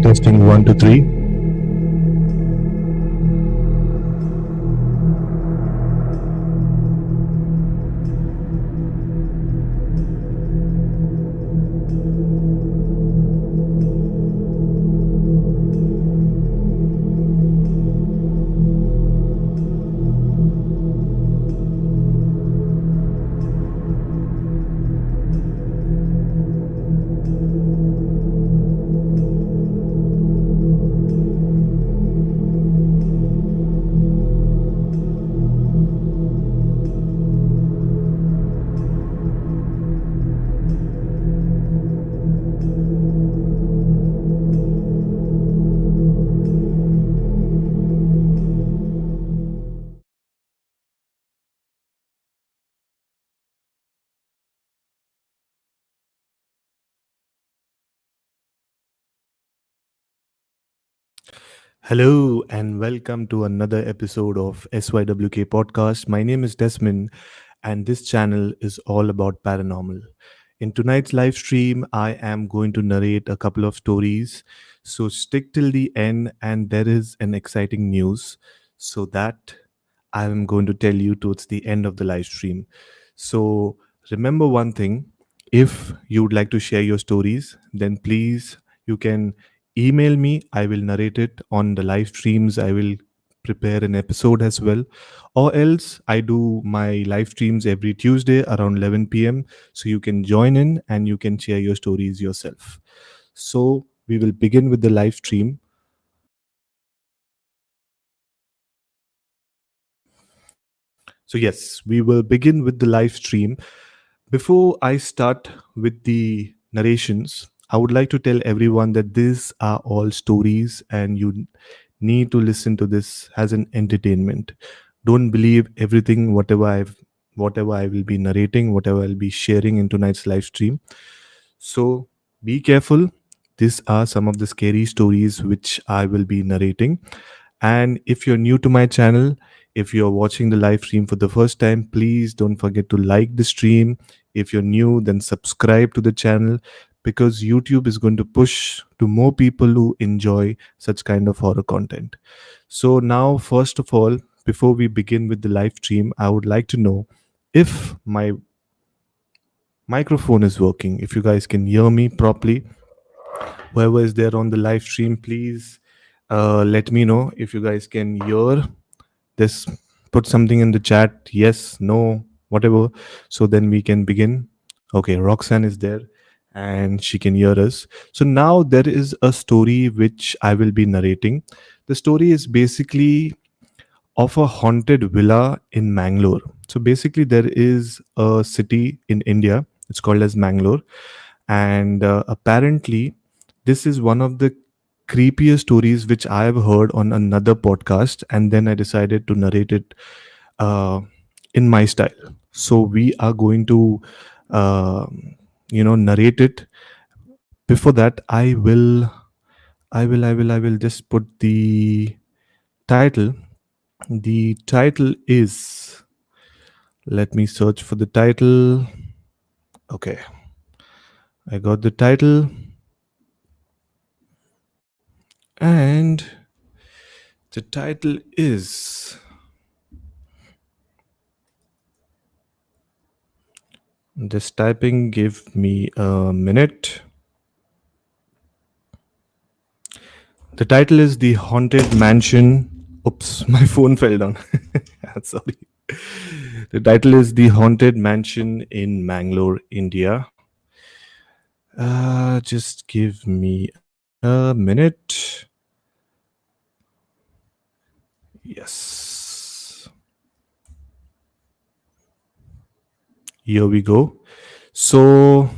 Testing one, two, three. Hello and welcome to another episode of SYWK podcast. My name is Desmond and this channel is all about paranormal. In tonight's live stream, I am going to narrate a couple of stories. So stick till the end and there is an exciting news so that I am going to tell you towards the end of the live stream. So remember one thing, if you would like to share your stories, then please you can email me. I will narrate it on the live streams. I will prepare an episode as well. Or else I do my live streams every Tuesday around 11 p.m. So you can join in and you can share your stories yourself. So we will begin with the live stream. So, yes, we will begin with the live stream. Before I start with the narrations, I would like to tell everyone that these are all stories and you need to listen to this as an entertainment. Don't believe everything whatever I will be narrating, whatever I'll be sharing in tonight's live stream. So be careful. These are some of the scary stories which I will be narrating. And if you're new to my channel, if you're watching the live stream for the first time, please don't forget to like the stream. If you're new, then subscribe to the channel because YouTube is going to push to more people who enjoy such kind of horror content. So, now, first of all, before we begin with the live stream, I would like to know if my microphone is working, if you guys can hear me properly. Whoever is there on the live stream, please let me know if you guys can hear this. Put something in the chat, yes, no, whatever, so then we can begin. Okay, Roxanne is there and she can hear us. So now there is a story which I will be narrating. The story is basically of a haunted villa in Mangalore. So basically there is a city in India, it's called as Mangalore, and apparently this is one of the creepiest stories which I have heard on another podcast, and then I decided to narrate it uh, in my style. So we are going to uh, narrate it. Before that, I will just put the title. The title is, let me search for the title. Okay, I got the title. And the title is, this typing, give me a minute. The title is The Haunted Mansion. Oops, my phone fell down. Sorry. The title is The Haunted Mansion in Mangalore, India. Just give me a minute. Yes. Here we go. So,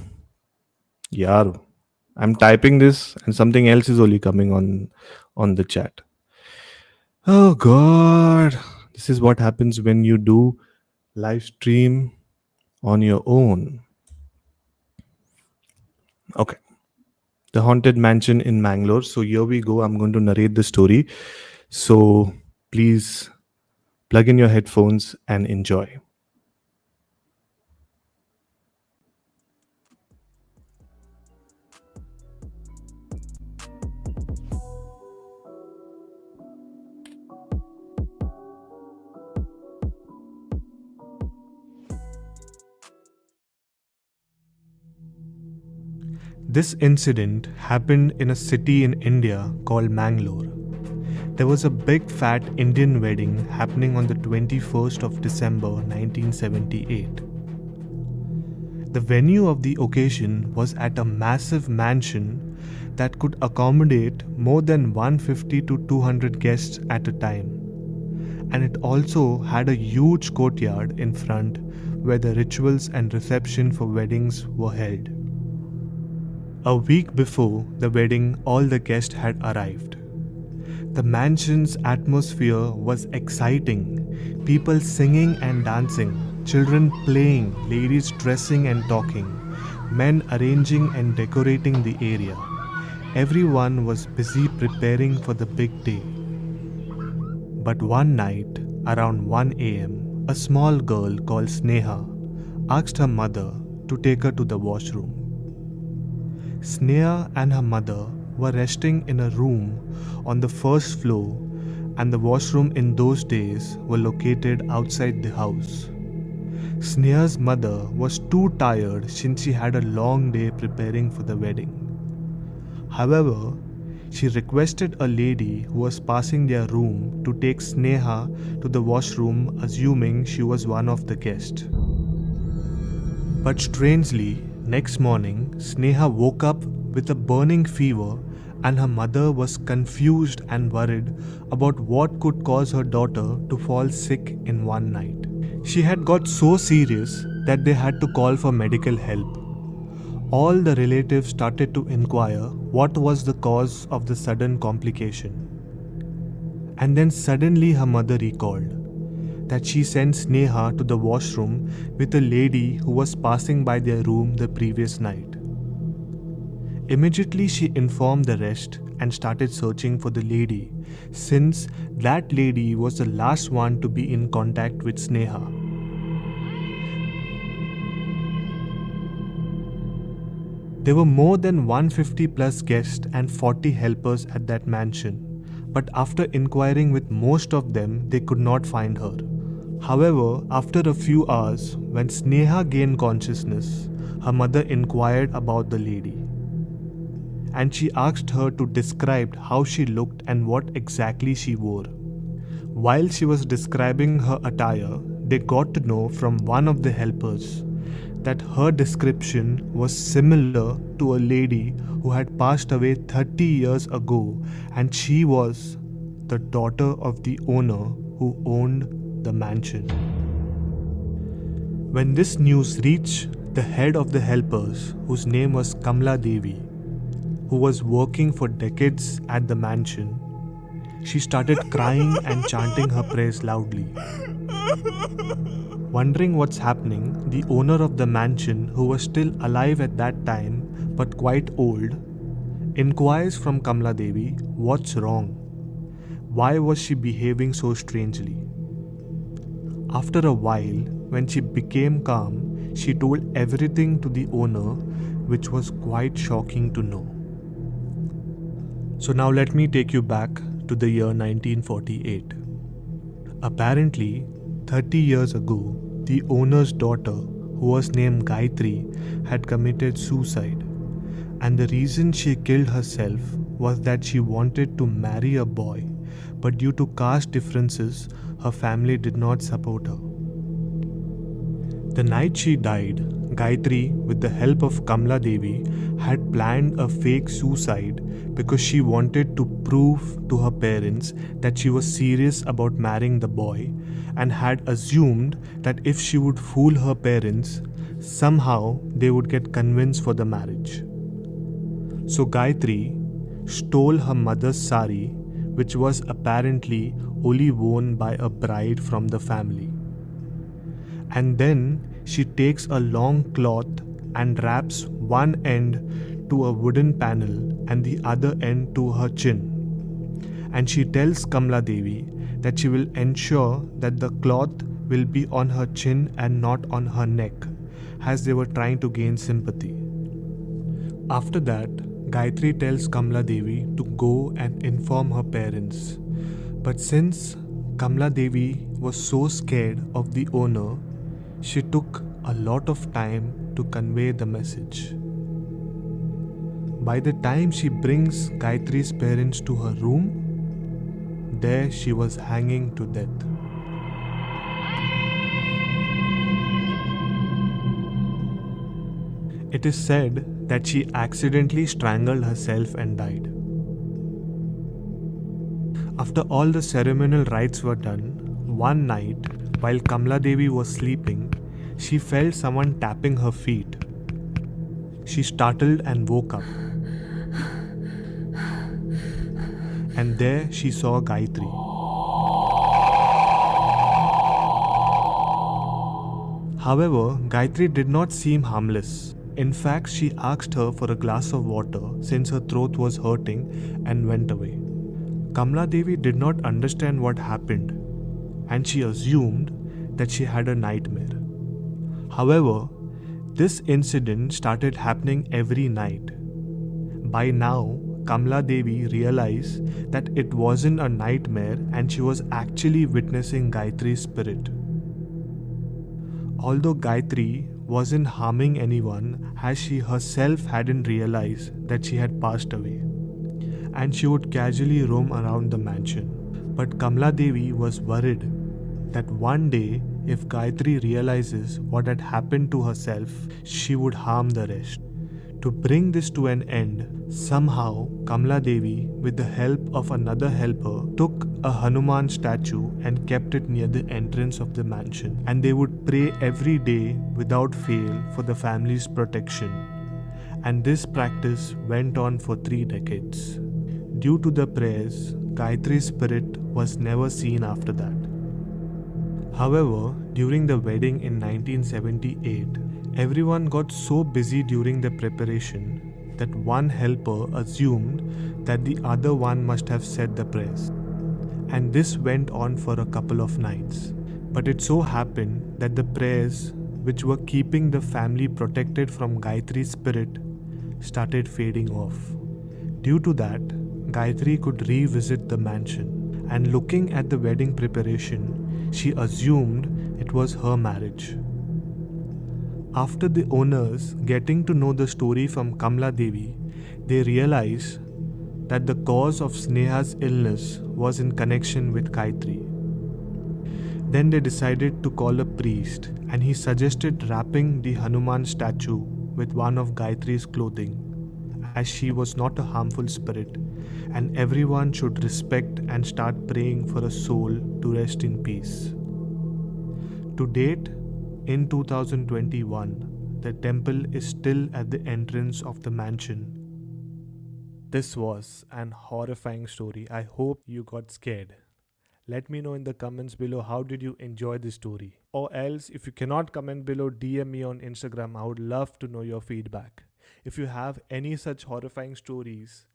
yeah, I'm typing this and something else is only coming on the chat. Oh god. This is what happens when you do live stream on your own. Okay. The Haunted Mansion in Mangalore. So here we go. I'm going to narrate the story. So please plug in your headphones and enjoy. This incident happened in a city in India called Mangalore. There was a big fat Indian wedding happening on the 21st of December 1978. The venue of the occasion was at a massive mansion that could accommodate more than 150 to 200 guests at a time. And it also had a huge courtyard in front where the rituals and reception for weddings were held. A week before the wedding, all the guests had arrived. The mansion's atmosphere was exciting. People singing and dancing, children playing, ladies dressing and talking, men arranging and decorating the area. Everyone was busy preparing for the big day. But one night, around 1 a.m., a small girl called Sneha asked her mother to take her to the washroom. Sneha and her mother were resting in a room on the first floor, and the washroom in those days were located outside the house. Sneha's mother was too tired since she had a long day preparing for the wedding. However, she requested a lady who was passing their room to take Sneha to the washroom, assuming she was one of the guests. But strangely, next morning, Sneha woke up with a burning fever, and her mother was confused and worried about what could cause her daughter to fall sick in one night. She had got so serious that they had to call for medical help. All the relatives started to inquire what was the cause of the sudden complication. And then suddenly her mother recalled that she sent Sneha to the washroom with a lady who was passing by their room the previous night. Immediately she informed the rest and started searching for the lady, since that lady was the last one to be in contact with Sneha. There were more than 150 plus guests and 40 helpers at that mansion, but after inquiring with most of them, they could not find her. However, after a few hours, when Sneha gained consciousness, her mother inquired about the lady. And she asked her to describe how she looked and what exactly she wore. While she was describing her attire, they got to know from one of the helpers that her description was similar to a lady who had passed away 30 years ago, and she was the daughter of the owner who owned the mansion. When this news reached the head of the helpers, whose name was Kamla Devi, who was working for decades at the mansion, she started crying and chanting her prayers loudly. Wondering what's happening, the owner of the mansion, who was still alive at that time but quite old, inquires from Kamla Devi what's wrong. Why was she behaving so strangely? After a while, when she became calm, she told everything to the owner, which was quite shocking to know. So now let me take you back to the year 1948. Apparently, 30 years ago, the owner's daughter, who was named Gayatri, had committed suicide. And the reason she killed herself was that she wanted to marry a boy, but due to caste differences, her family did not support her. The night she died, Gayatri, with the help of Kamla Devi, had planned a fake suicide because she wanted to prove to her parents that she was serious about marrying the boy, and had assumed that if she would fool her parents, somehow they would get convinced for the marriage. So Gayatri stole her mother's sari, which was apparently only worn by a bride from the family. And then she takes a long cloth and wraps one end to a wooden panel and the other end to her chin. And she tells Kamla Devi that she will ensure that the cloth will be on her chin and not on her neck, as they were trying to gain sympathy. After that, Gayatri tells Kamla Devi to go and inform her parents. But since Kamla Devi was so scared of the owner, she took a lot of time to convey the message. By the time she brings Gayatri's parents to her room, there she was hanging to death. It is said that she accidentally strangled herself and died. After all the ceremonial rites were done, one night, while Kamla Devi was sleeping, she felt someone tapping her feet. She startled and woke up. And there she saw Gayatri. However, Gayatri did not seem harmless. In fact, she asked her for a glass of water since her throat was hurting and went away. Kamla Devi did not understand what happened and she assumed that she had a nightmare. However, this incident started happening every night. By now, Kamla Devi realized that it wasn't a nightmare and she was actually witnessing Gayatri's spirit. Although Gayatri wasn't harming anyone, as she herself hadn't realized that she had passed away, and she would casually roam around the mansion. But Kamla Devi was worried that one day, if Gayatri realizes what had happened to herself, she would harm the rest. To bring this to an end, somehow Kamla Devi, with the help of another helper, took a Hanuman statue and kept it near the entrance of the mansion. And they would pray every day without fail for the family's protection. And this practice went on for 3 decades. Due to the prayers, Gayatri's spirit was never seen after that. However, during the wedding in 1978, everyone got so busy during the preparation that one helper assumed that the other one must have said the prayers. And this went on for a couple of nights. But it so happened that the prayers, which were keeping the family protected from Gayatri's spirit, started fading off. Due to that, Gayatri could revisit the mansion, and looking at the wedding preparation, she assumed it was her marriage. After the owners getting to know the story from Kamla Devi, they realized that the cause of Sneha's illness was in connection with Gayatri. Then they decided to call a priest, and he suggested wrapping the Hanuman statue with one of Gayatri's clothing, as she was not a harmful spirit, and everyone should respect and start praying for a soul to rest in peace. To date, in 2021, the temple is still at the entrance of the mansion. This was an horrifying story. I hope you got scared. Let me know in the comments below how did you enjoy this story. Or else, if you cannot comment below, DM me on Instagram. I would love to know your feedback. If you have any such horrifying stories,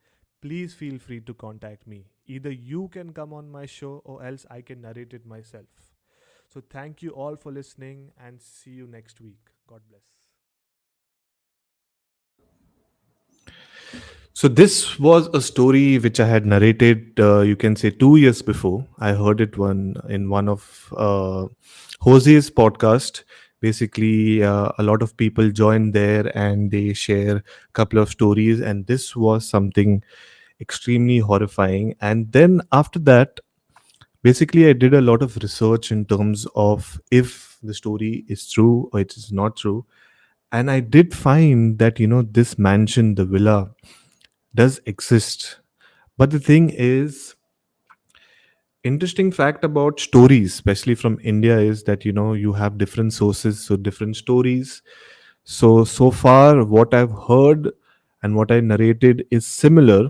please feel free to contact me. Either you can come on my show or else I can narrate it myself. So thank you all for listening and see you next week. God bless. So this was a story which I had narrated, you can say 2 years before. I heard it in one of Jose's podcast. Basically, a lot of people join there and they share a couple of stories, and this was something extremely horrifying. And then after that, basically, I did a lot of research in terms of if the story is true or it is not true. And I did find that, this mansion, the villa, does exist. But the thing is, interesting fact about stories, especially from India, is that, you have different sources, so different stories. So far, what I've heard and what I narrated is similar.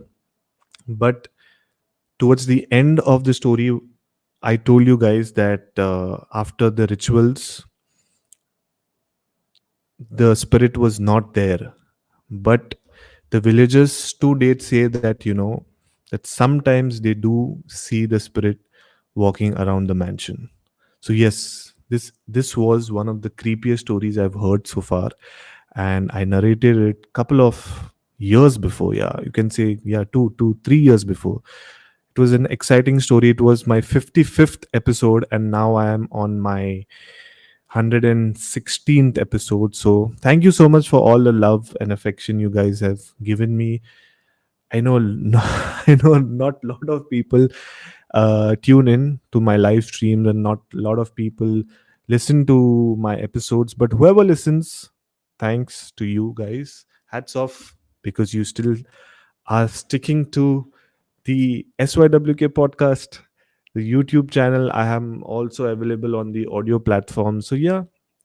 But towards the end of the story, I told you guys that after the rituals, the spirit was not there. But the villagers to date say that, that sometimes they do see the spirit walking around the mansion. So yes, this was one of the creepiest stories I've heard so far, and I narrated it couple of years before. Yeah, you can say, yeah, 3 years before. It was an exciting story. It was my 55th episode, and now I am on my 116th episode. So thank you so much for all the love and affection you guys have given me. I know, I know, not a lot of people tune in to my live streams, and not a lot of people listen to my episodes. But whoever listens, thanks to you guys. Hats off, because you still are sticking to the SYWK podcast, the YouTube channel. I am also available on the audio platform. So yeah,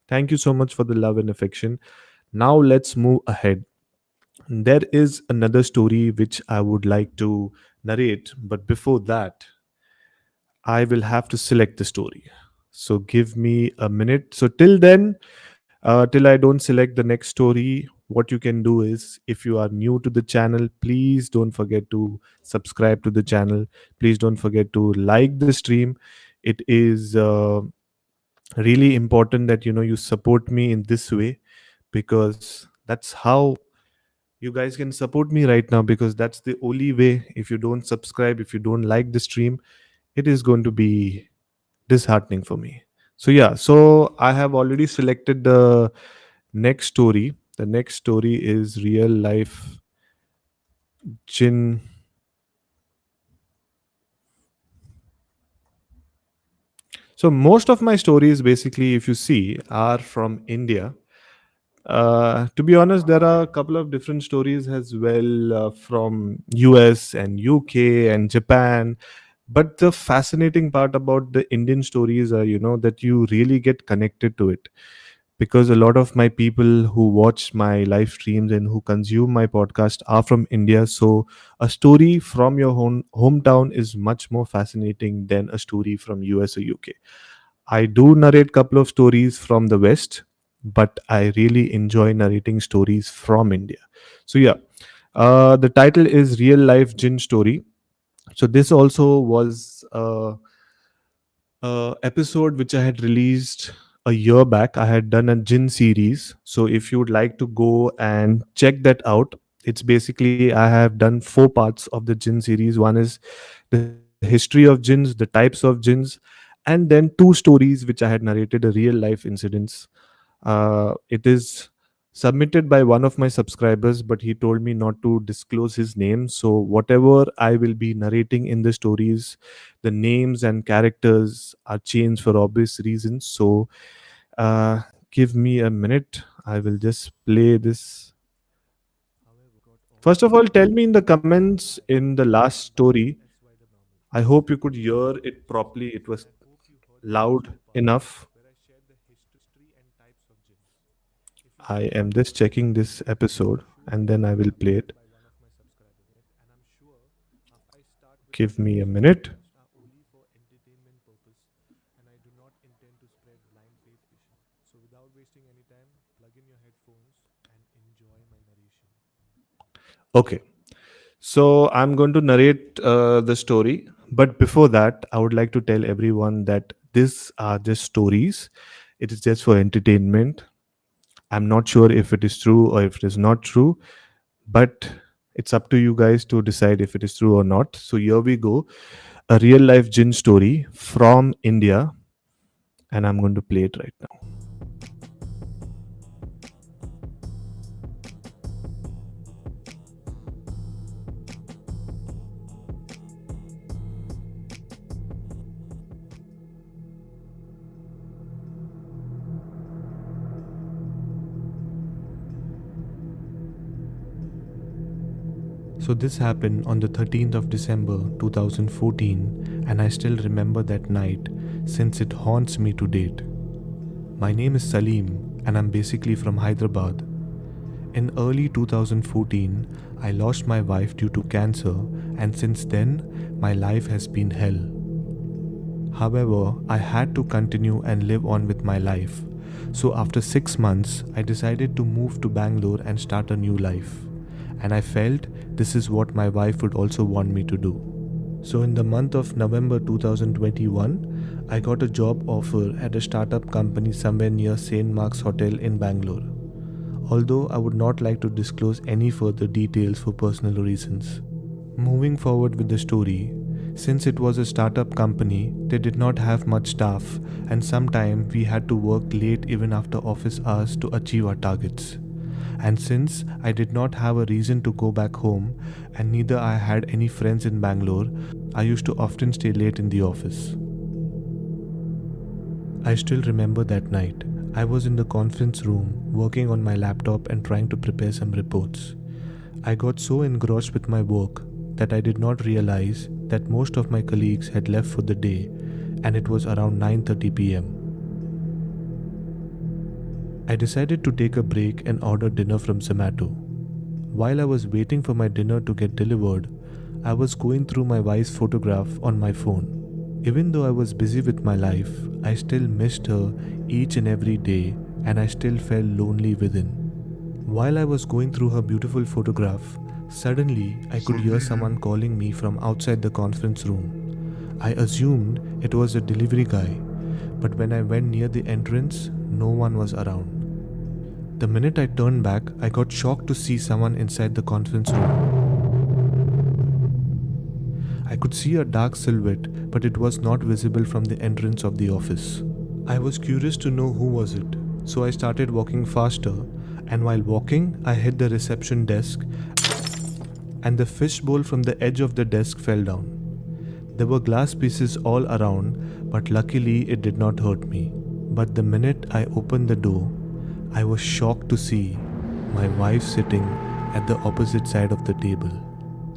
thank you so much for the love and affection. Now let's move ahead. There is another story which I would like to narrate, but before that, I will have to select the story. So give me a minute. So till then, till I don't select the next story, what you can do is, if you are new to the channel, please don't forget to subscribe to the channel. Please don't forget to like the stream. It is really important that you support me in this way, because that's how you guys can support me right now, because that's the only way. If you don't subscribe, if you don't like the stream, it is going to be disheartening for me. So yeah, so I have already selected the next story. The next story is real life gin. So most of my stories, basically, if you see, are from India. To be honest, there are a couple of different stories as well, from US and UK and Japan. But the fascinating part about the Indian stories are, that you really get connected to it, because a lot of my people who watch my live streams and who consume my podcast are from India. So a story from your hometown is much more fascinating than a story from US or UK. I do narrate couple of stories from the West, but I really enjoy narrating stories from India. So yeah, the title is Real Life Gin Story. So this also was episode which I had released a year back. I had done a gin series. So if you would like to go and check that out, it's basically, I have done 4 parts of the gin series. One is the history of gins, the types of gins, and then 2 stories which I had narrated, a real life incidents. It is submitted by one of my subscribers, but he told me not to disclose his name. So whatever I will be narrating in the stories, the names and characters are changed for obvious reasons. So uh, give me a minute. I will just play this. First of all, tell me in the comments in the last story. I hope you could hear it properly. It was loud enough. I am just checking this episode and then I will play it. Give me a minute. Okay. So I'm going to narrate the story. But before that, I would like to tell everyone that these are just stories. It is just for entertainment. I'm not sure if it is true or if it is not true, but it's up to you guys to decide if it is true or not. So here we go. A real life gin story from India, and I'm going to play it right now. So this happened on the 13th of December 2014, and I still remember that night since it haunts me to date. My name is Salim, and I'm basically from Hyderabad. In early 2014, I lost my wife due to cancer, and since then, my life has been hell. However, I had to continue and live on with my life. So after 6 months, I decided to move to Bangalore and start a new life. And I felt this is what my wife would also want me to do. So in the month of November 2021, I got a job offer at a startup company somewhere near St. Mark's Hotel in Bangalore. Although I would not like to disclose any further details for personal reasons. Moving forward with the story, Since it was a startup company, they did not have much staff, and sometimes we had to work late even after office hours to achieve our targets. And since I did not have a reason to go back home, and neither I had any friends in Bangalore, I used to often stay late in the office. I still remember that night. I was in the conference room, working on my laptop and trying to prepare some reports. I got so engrossed with my work that I did not realize that most of my colleagues had left for the day, and it was around 9:30 pm. I decided to take a break and order dinner from Zomato. While I was waiting for my dinner to get delivered, I was going through my wife's photograph on my phone. Even though I was busy with my life, I still missed her each and every day, and I still felt lonely within. While I was going through her beautiful photograph, suddenly I could hear someone calling me from outside the conference room. I assumed it was a delivery guy, but when I went near the entrance, no one was around. The minute I turned back, I got shocked to see someone inside the conference room. I could see a dark silhouette, but it was not visible from the entrance of the office. I was curious to know who was it, so I started walking faster, and while walking, I hit the reception desk, and the fishbowl from the edge of the desk fell down. There were glass pieces all around, but luckily it did not hurt me. But the minute I opened the door, I was shocked to see my wife sitting at the opposite side of the table.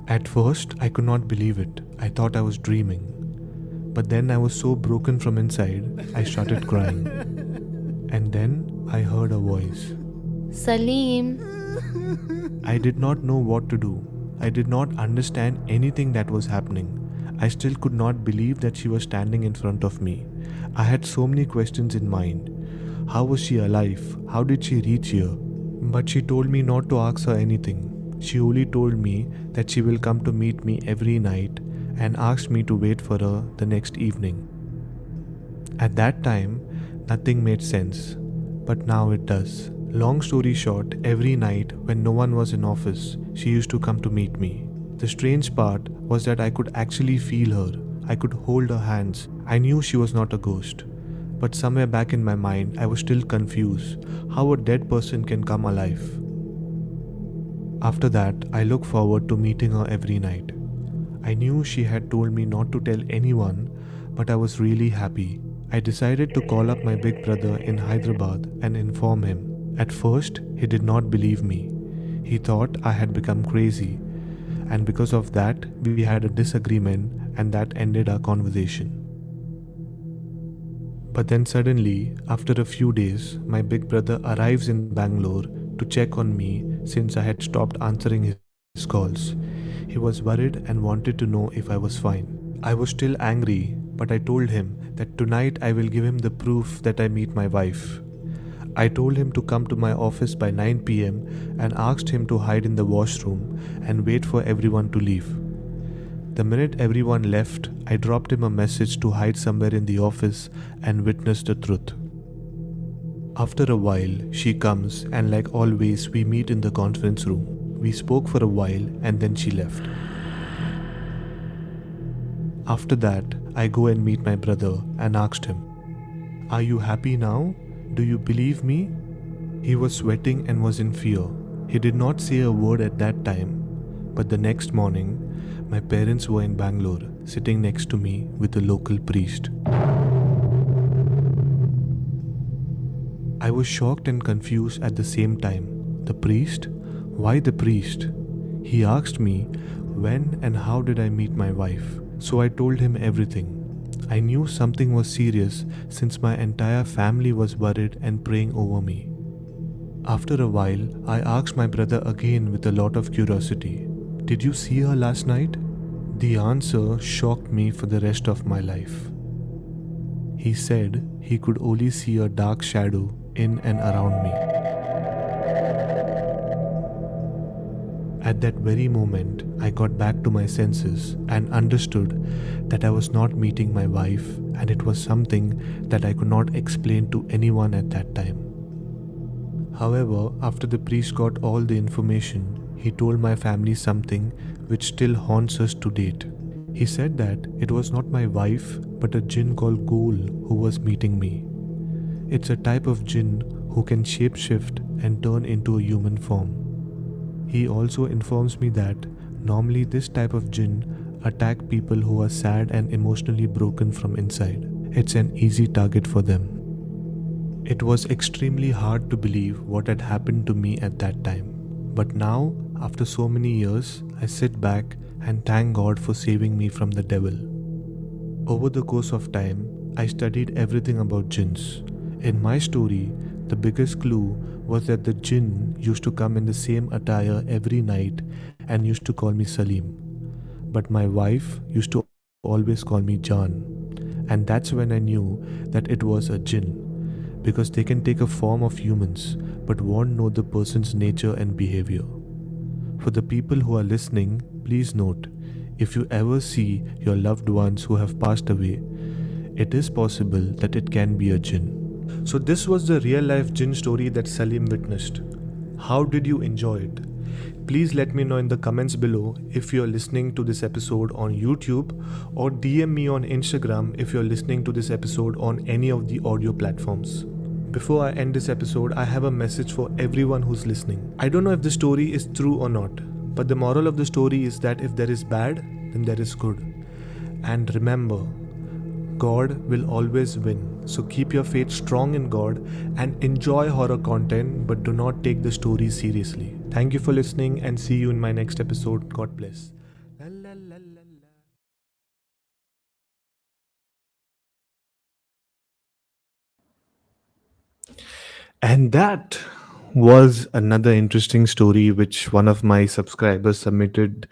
At first, I could not believe it. I thought I was dreaming. But then I was so broken from inside, I started crying. And then I heard a voice. Salim. I did not know what to do. I did not understand anything that was happening. I still could not believe that she was standing in front of me. I had so many questions in mind. How was she alive? How did she reach here? But she told me not to ask her anything. She only told me that she will come to meet me every night and asked me to wait for her the next evening. At that time, nothing made sense, but now it does. Long story short, every night when no one was in office, she used to come to meet me. The strange part was that I could actually feel her. I could hold her hands. I knew she was not a ghost. But somewhere back in my mind, I was still confused how a dead person can come alive. After that, I look forward to meeting her every night. I knew she had told me not to tell anyone, but I was really happy. I decided to call up my big brother in Hyderabad and inform him. At first, he did not believe me. He thought I had become crazy, and because of that, we had a disagreement, and that ended our conversation. But then suddenly, after a few days, my big brother arrives in Bangalore to check on me since I had stopped answering his calls. He was worried and wanted to know if I was fine. I was still angry, but I told him that tonight I will give him the proof that I meet my wife. I told him to come to my office by 9 pm and asked him to hide in the washroom and wait for everyone to leave. The minute everyone left, I dropped him a message to hide somewhere in the office and witness the truth. After a while, she comes and like always, we meet in the conference room. We spoke for a while and then she left. After that, I go and meet my brother and asked him, "Are you happy now? Do you believe me?" He was sweating and was in fear. He did not say a word at that time, but the next morning, my parents were in Bangalore, sitting next to me with a local priest. I was shocked and confused at the same time. The priest? Why the priest? He asked me when and how did I meet my wife. So I told him everything. I knew something was serious since my entire family was worried and praying over me. After a while, I asked my brother again with a lot of curiosity, "Did you see her last night?" The answer shocked me for the rest of my life. He said he could only see a dark shadow in and around me. At that very moment, I got back to my senses and understood that I was not meeting my wife, and it was something that I could not explain to anyone at that time. However, after the priest got all the information, he told my family something which still haunts us to date. He said that it was not my wife, but a jinn called Ghoul who was meeting me. It's a type of jinn who can shapeshift and turn into a human form. He also informs me that normally this type of jinn attack people who are sad and emotionally broken from inside. It's an easy target for them. It was extremely hard to believe what had happened to me at that time. But now, after so many years, I sit back and thank God for saving me from the devil. Over the course of time, I studied everything about jinns. In my story, the biggest clue was that the jinn used to come in the same attire every night and used to call me Salim. But my wife used to always call me Jan. And that's when I knew that it was a jinn. Because they can take a form of humans but won't know the person's nature and behavior. For the people who are listening, please note if you ever see your loved ones who have passed away, it is possible that it can be a jinn. So, this was the real life jinn story that Salim witnessed. How did you enjoy it? Please let me know in the comments below if you're listening to this episode on YouTube, or DM me on Instagram if you're listening to this episode on any of the audio platforms. Before I end this episode, I have a message for everyone who's listening. I don't know if the story is true or not, but the moral of the story is that if there is bad, then there is good. And remember, God will always win. So keep your faith strong in God and enjoy horror content, but do not take the story seriously. Thank you for listening and see you in my next episode. God bless. La, la, la, la, la. And that was another interesting story which one of my subscribers submitted.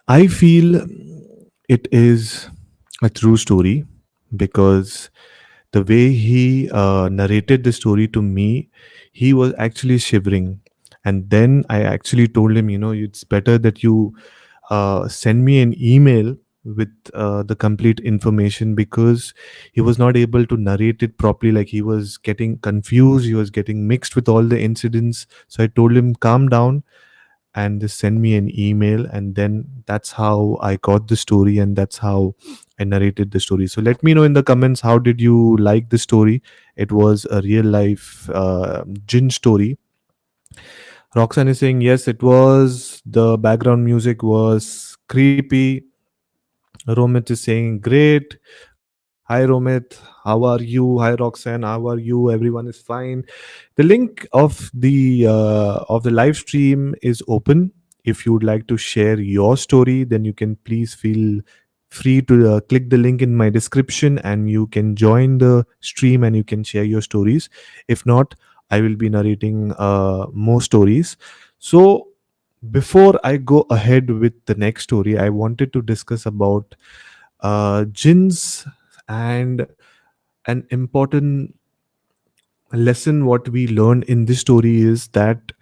I feel it is a true story because the way he narrated the story to me, he was actually shivering. And then I actually told him, it's better that you send me an email with the complete information, because he was not able to narrate it properly. Like, he was getting confused, he was getting mixed with all the incidents. So I told him, calm down and just send me an email. And then that's how I got the story, and that's how I narrated the story. So let me know in the comments, how did you like the story? It was a real life jinn story. Roxanne is saying yes, it was. The background music was creepy. Romit is saying great. Hi Romit, how are you? Hi Roxanne, how are you? Everyone is fine. The link of the live stream is open. If you would like to share your story, then you can please feel free to click the link in my description, and you can join the stream and you can share your stories. If not, I will be narrating more stories. So before I go ahead with the next story, I wanted to discuss about jinns, and an important lesson what we learned in this story is that,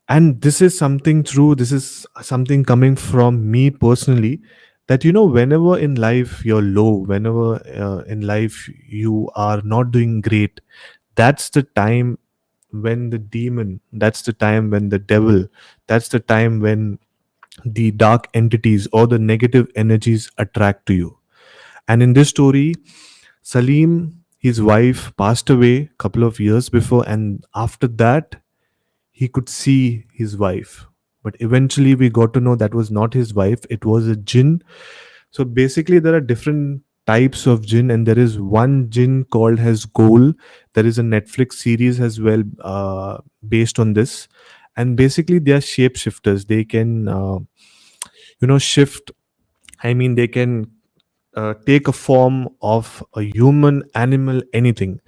and this is something true, this is something coming from me personally, that whenever in life you're low, whenever in life you are not doing great, that's the time when the demon, that's the time when the devil, that's the time when the dark entities or the negative energies attract to you. And in this story, Salim, his wife, passed away a couple of years before, and after that, he could see his wife. But eventually, we got to know that was not his wife, it was a jinn. So basically, there are different types of jinn, and there is one jinn called as Ghoul. There is a Netflix series as well based on this. And basically, they are shapeshifters. They can, shift. I mean, they can take a form of a human, animal, anything.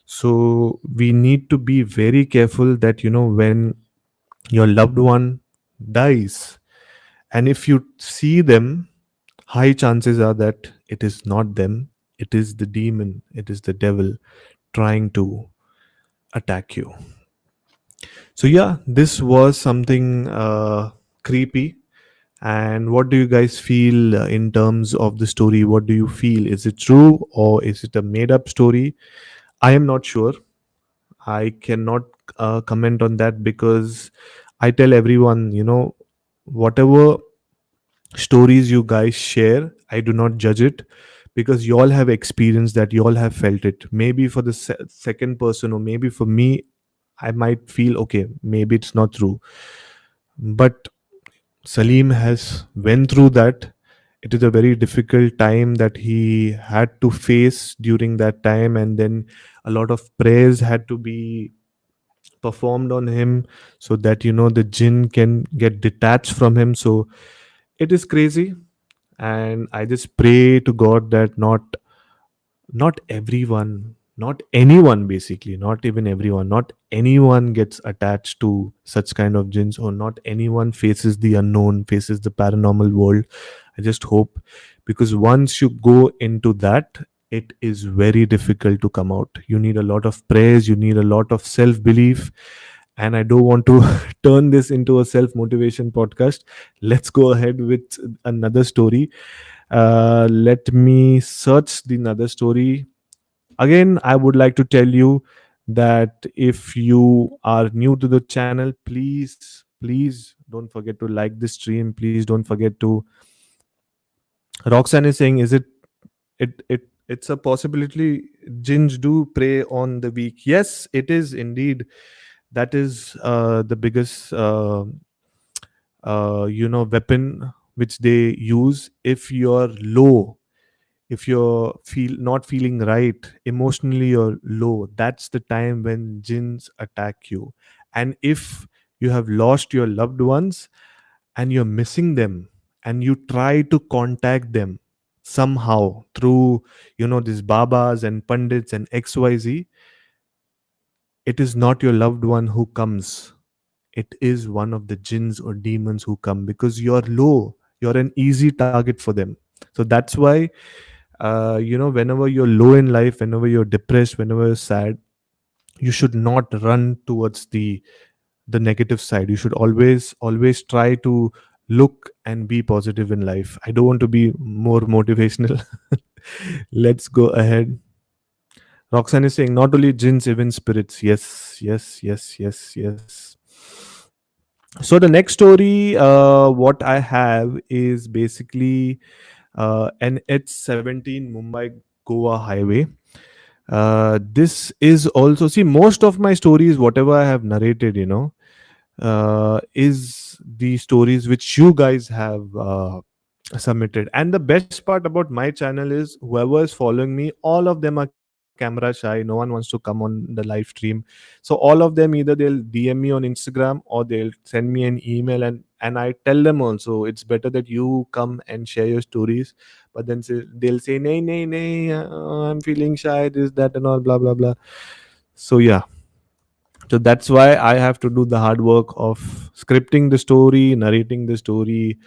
So we need to be very careful that when your loved one dies, and if you see them, high chances are that it is not them, it is the demon, it is the devil trying to attack you. So yeah, this was something creepy. And what do you guys feel in terms of the story? What do you feel? Is it true or is it a made up story? I am not sure. I cannot comment on that, because I tell everyone, whatever stories you guys share. I do not judge it because you all have experienced that, you all have felt it. Maybe for the second person, or maybe for me, I might feel okay, maybe it's not true. But Salim has went through that. It is a very difficult time that he had to face during that time, and then a lot of prayers had to be performed on him so that the jinn can get detached from him. So it is crazy, and I just pray to God that not everyone, not anyone, basically not even everyone, not anyone gets attached to such kind of jinns, or not anyone faces the unknown, faces the paranormal world. I just hope, because once you go into that, it is very difficult to come out. You need a lot of prayers, you need a lot of self belief. And I don't want to turn this into a self motivation podcast. Let's go ahead with another story. Let me search the another story. Again, I would like to tell you that if you are new to the channel, please don't forget to like this stream. Please don't forget to. Roxanne is saying, is it's a possibility jinns do prey on the weak? Yes, it is indeed. That is the biggest weapon which they use. If you're low, if you're not feeling right emotionally, you're low, that's the time when jinns attack you. And if you have lost your loved ones and you're missing them, and you try to contact them somehow through these babas and pandits and xyz, it is not your loved one who comes, it is one of the jinns or demons who come, because you're low, you're an easy target for them. So that's why, whenever you're low in life, whenever you're depressed, whenever you're sad, you should not run towards the negative side. You should always try to look and be positive in life. I don't want to be more motivational. Let's go ahead. Roxanne is saying, not only jinns, even spirits. Yes, yes, yes, yes, yes. So the next story, what I have is basically an H17 Mumbai Goa highway. This is also, see, most of my stories, whatever I have narrated, is the stories which you guys have submitted. And the best part about my channel is, whoever is following me, all of them are camera shy. No one wants to come on the live stream. So all of them, either they'll DM me on Instagram, or they'll send me an email, and I tell them also, it's better that you come and share your stories. But then they'll say, nay, nay, nay, I'm feeling shy, this, that, and all, blah, blah, blah. So yeah, so that's why I have to do the hard work of scripting the story, narrating the story,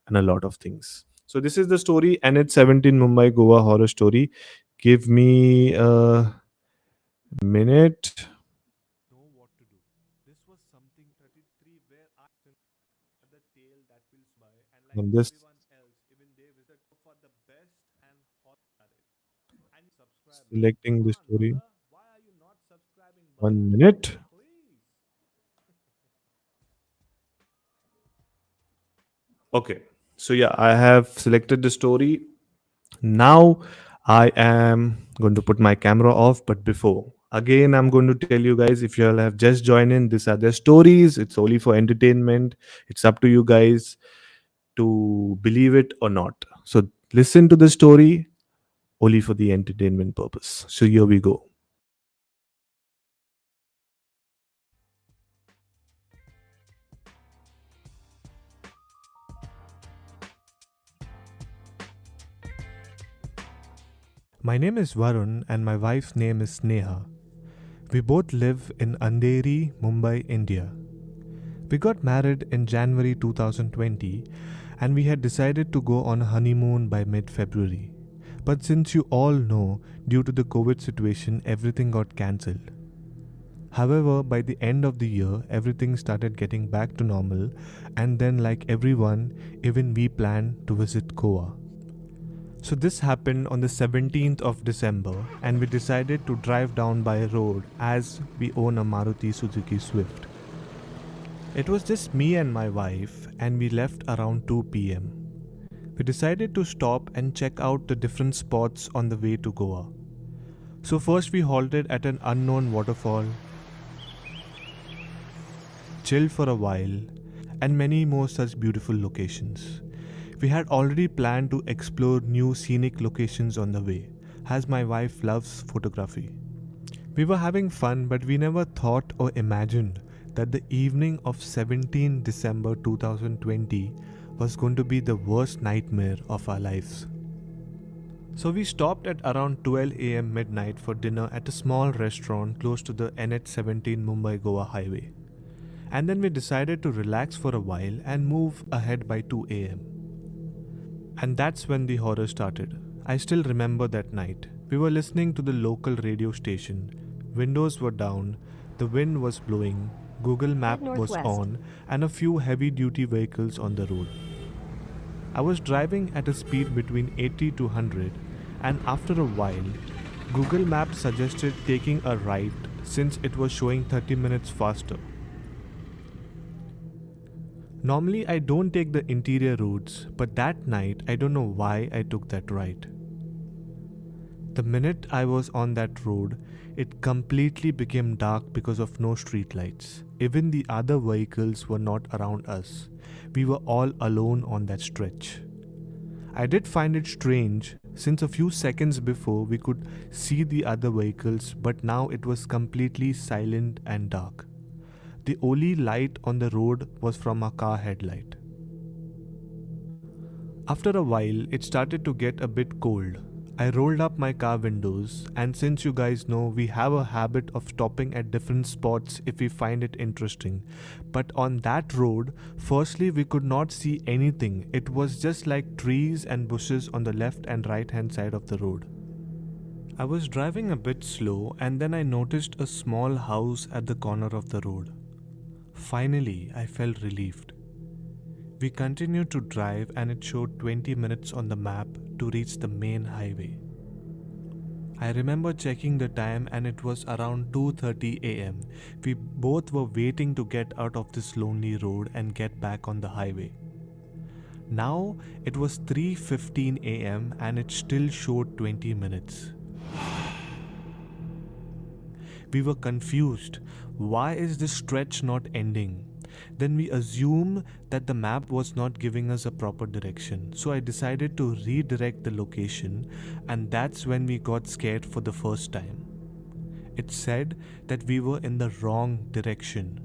and a lot of things. So this is the story, and it's 17 Mumbai Goa horror story. Give me a minute. Know what to do. This was something 33 where I at the tail that will by, and like everyone else, even they visit for the best and hot. And selecting the story. Why are you not subscribing, brother? 1 minute. Please. Okay. So yeah, I have selected the story. Now I am going to put my camera off, but before, again, I'm going to tell you guys, if you all have just joined in, these are their stories. It's only for entertainment. It's up to you guys to believe it or not. So listen to the story only for the entertainment purpose. So here we go. My name is Varun and my wife's name is Sneha. We both live in Andheri, Mumbai, India. We got married in January 2020 and we had decided to go on a honeymoon by mid February. But since you all know, due to the COVID situation, everything got cancelled. However, by the end of the year, everything started getting back to normal, and then, like everyone, even we planned to visit Goa. So, this happened on the 17th of December, and we decided to drive down by road as we own a Maruti Suzuki Swift. It was just me and my wife, and we left around 2 pm. We decided to stop and check out the different spots on the way to Goa. So, first we halted at an unknown waterfall, chilled for a while, and many more such beautiful locations. We had already planned to explore new scenic locations on the way, as my wife loves photography. We were having fun, but we never thought or imagined that the evening of 17 December 2020 was going to be the worst nightmare of our lives. So we stopped at around 12 am midnight for dinner at a small restaurant close to the NH17 Mumbai-Goa highway. And then we decided to relax for a while and move ahead by 2 am. And that's when the horror started. I still remember that night. We were listening to the local radio station. Windows were down, the wind was blowing, Google Map was on, and a few heavy-duty vehicles on the road. I was driving at a speed between 80 to 100, and after a while, Google Maps suggested taking a right since it was showing 30 minutes faster. Normally, I don't take the interior routes, but that night I don't know why I took that right. The minute I was on that road, it completely became dark because of no streetlights. Even the other vehicles were not around us. We were all alone on that stretch. I did find it strange since a few seconds before we could see the other vehicles, but now it was completely silent and dark. The only light on the road was from our car headlight. After a while, it started to get a bit cold. I rolled up my car windows, and since you guys know we have a habit of stopping at different spots if we find it interesting, but on that road, firstly we could not see anything. It was just like trees and bushes on the left and right hand side of the road. I was driving a bit slow, and then I noticed a small house at the corner of the road. Finally, I felt relieved. We continued to drive, and it showed 20 minutes on the map to reach the main highway. I remember checking the time, and it was around 2:30 am. We both were waiting to get out of this lonely road and get back on the highway. Now it was 3:15 am and it still showed 20 minutes. We were confused. Why is this stretch not ending? Then we assumed that the map was not giving us a proper direction. So I decided to redirect the location, and that's when we got scared for the first time. It said that we were in the wrong direction.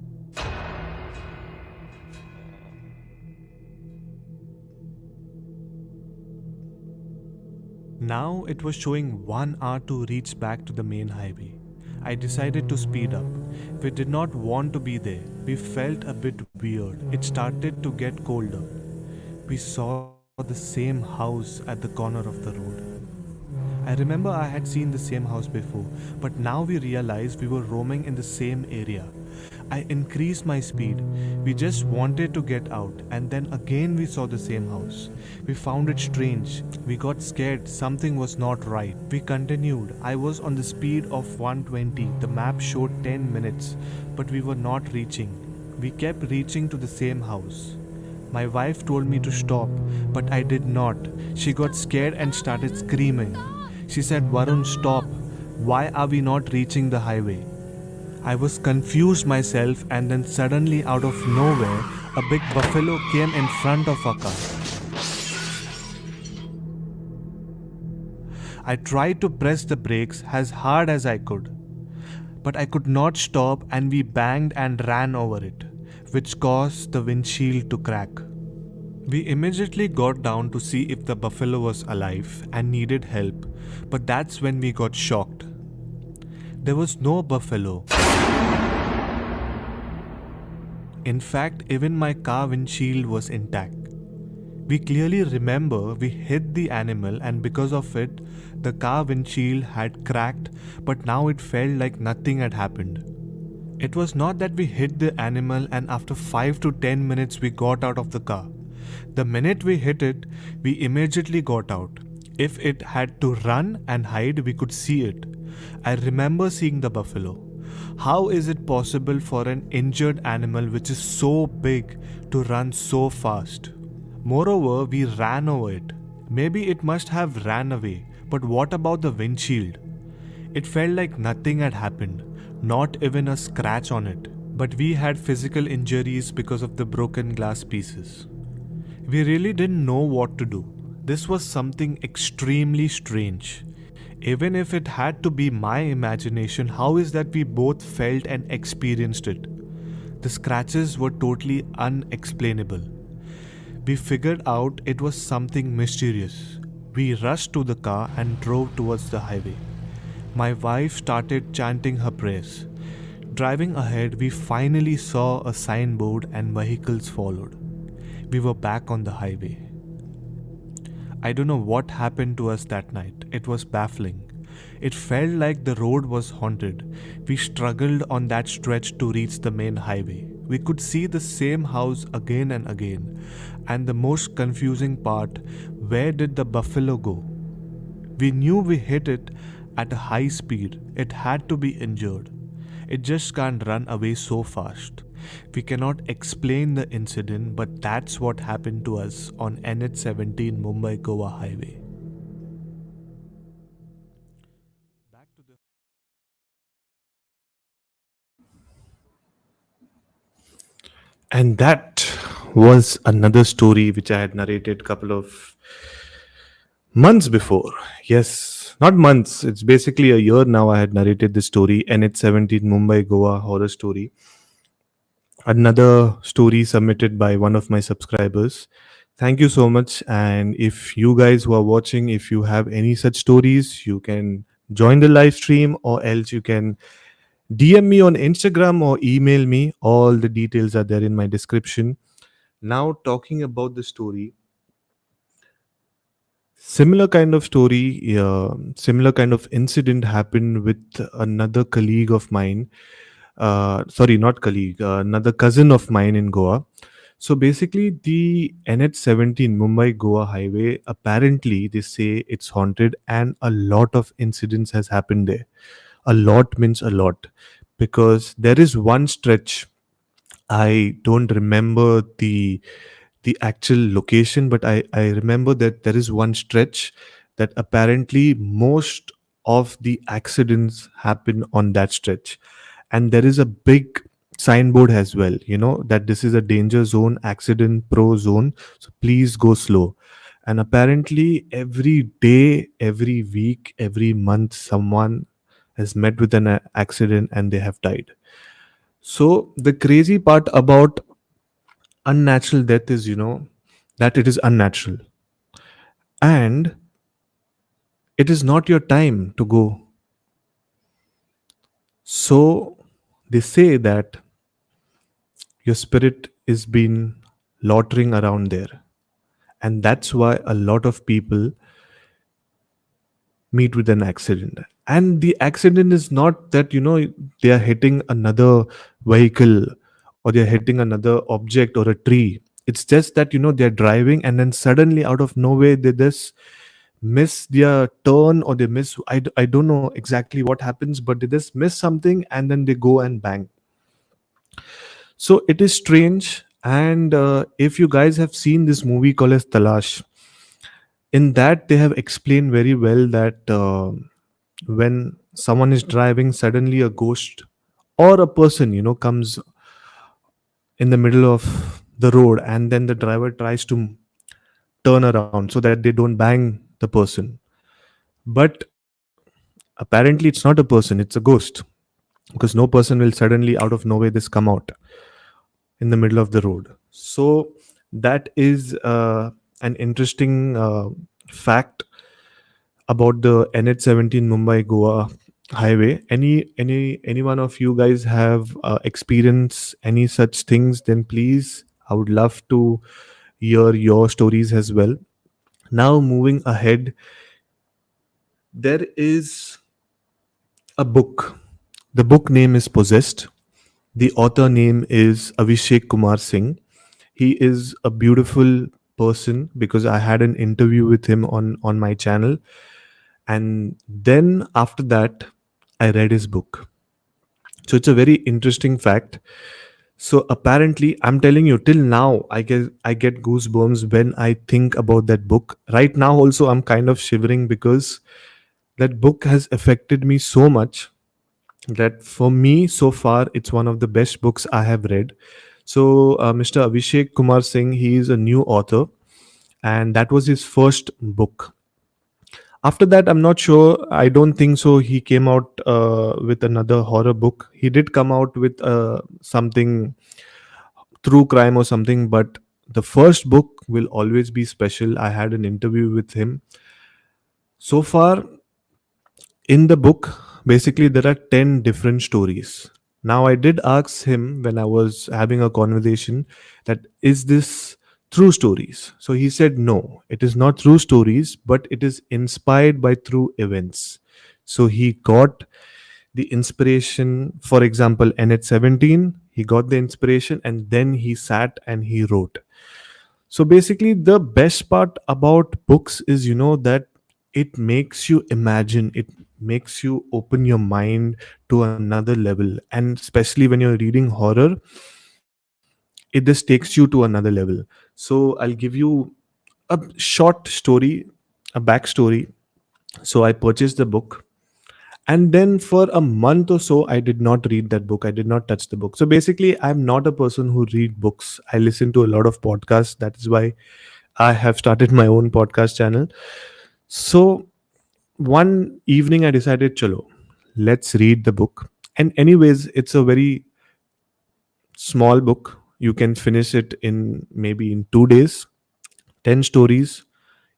Now it was showing 1 hour to reach back to the main highway. I decided to speed up. We did not want to be there. We felt a bit weird. It started to get colder. We saw the same house at the corner of the road. I remember I had seen the same house before, but now we realized we were roaming in the same area. I increased my speed. We just wanted to get out, and then again we saw the same house. We found it strange. We got scared. Something was not right. We continued. I was on the speed of 120. The map showed 10 minutes, but we were not reaching. We kept reaching to the same house. My wife told me to stop, but I did not. She got scared and started screaming. She said, "Varun, stop. Why are we not reaching the highway?" I was confused myself, and then suddenly out of nowhere, a big buffalo came in front of our car. I tried to press the brakes as hard as I could, but I could not stop, and we banged and ran over it, which caused the windshield to crack. We immediately got down to see if the buffalo was alive and needed help, but that's when we got shocked. There was no buffalo. In fact, even my car windshield was intact. We clearly remember we hit the animal, and because of it, the car windshield had cracked, but now it felt like nothing had happened. It was not that we hit the animal and after 5 to 10 minutes we got out of the car. The minute we hit it, we immediately got out. If it had to run and hide, we could see it. I remember seeing the buffalo. How is it possible for an injured animal which is so big to run so fast? Moreover, we ran over it. Maybe it must have ran away, but what about the windshield? It felt like nothing had happened, not even a scratch on it. But we had physical injuries because of the broken glass pieces. We really didn't know what to do. This was something extremely strange. Even if it had to be my imagination, how is that we both felt and experienced it? The scratches were totally unexplainable. We figured out it was something mysterious. We rushed to the car and drove towards the highway. My wife started chanting her prayers. Driving ahead, we finally saw a signboard and vehicles followed. We were back on the highway. I don't know what happened to us that night. It was baffling. It felt like the road was haunted. We struggled on that stretch to reach the main highway. We could see the same house again and again. And the most confusing part, where did the buffalo go? We knew we hit it at a high speed. It had to be injured. It just can't run away so fast. We cannot explain the incident, but that's what happened to us on NH17 Mumbai Goa highway. And that was another story which I had narrated couple of months before. Yes, not months. It's basically a year now I had narrated this story, NH17 Mumbai Goa horror story. Another story submitted by one of my subscribers. Thank you so much. And if you guys who are watching, if you have any such stories, you can join the live stream or else you can DM me on Instagram or email me. All the details are there in my description. Now, talking about the story, similar kind of story, similar kind of incident happened with another colleague of mine. Sorry, not colleague, another cousin of mine in Goa. So basically, the NH17 Mumbai Goa highway, apparently, they say it's haunted, and a lot of incidents has happened there. A lot means a lot, because there is one stretch. I don't remember the actual location, but I remember that there is one stretch that apparently most of the accidents happen on that stretch. And there is a big signboard as well, that this is a danger zone, accident pro zone. So please go slow. And apparently, every day, every week, every month, someone has met with an accident and they have died. So the crazy part about unnatural death is, that it is unnatural. And it is not your time to go. So they say that your spirit is been loitering around there. And that's why a lot of people meet with an accident. And the accident is not that, they are hitting another vehicle or they're hitting another object or a tree. It's just that, they're driving and then suddenly out of nowhere they just miss their turn or they miss, I don't know exactly what happens, but they just miss something and then they go and bang. So it is strange. And if you guys have seen this movie called as Talash, in that they have explained very well that when someone is driving, suddenly a ghost or a person comes in the middle of the road, and then the driver tries to turn around so that they don't bang the person. But apparently it's not a person, it's a ghost, because no person will suddenly out of nowhere just come out in the middle of the road. So that is an interesting fact about the NH17 Mumbai Goa highway. Any one of you guys have experienced any such things, then please, I would love to hear your stories as well. Now moving ahead, there is a book. The book name is Possessed. The author name is Abhishek Kumar Singh. He is a beautiful person because I had an interview with him on my channel. And then after that, I read his book. So it's a very interesting fact. So apparently, I'm telling you, till now, I get goosebumps when I think about that book. Right now, also, I'm kind of shivering because that book has affected me so much that for me, so far, it's one of the best books I have read. So, Mr. Abhishek Kumar Singh, he is a new author, and that was his first book. After that, I'm not sure. I don't think so. He came out with another horror book. He did come out with something true crime or something, but the first book will always be special. I had an interview with him. So far, in the book, basically, there are 10 different stories. Now, I did ask him when I was having a conversation that is this true stories? So he said, no, it is not true stories, but it is inspired by true events. So he got the inspiration, for example, NH17, he got the inspiration and then he sat and he wrote. So basically, the best part about books is, that it makes you imagine, it makes you open your mind to another level. And especially when you're reading horror, it just takes you to another level. So I'll give you a short story, a backstory. So I purchased the book. And then for a month or so, I did not read that book. I did not touch the book. So basically, I'm not a person who read books. I listen to a lot of podcasts. That is why I have started my own podcast channel. So one evening I decided, chalo, let's read the book. And anyways, it's a very small book. You can finish it in maybe in 2 days, 10 stories.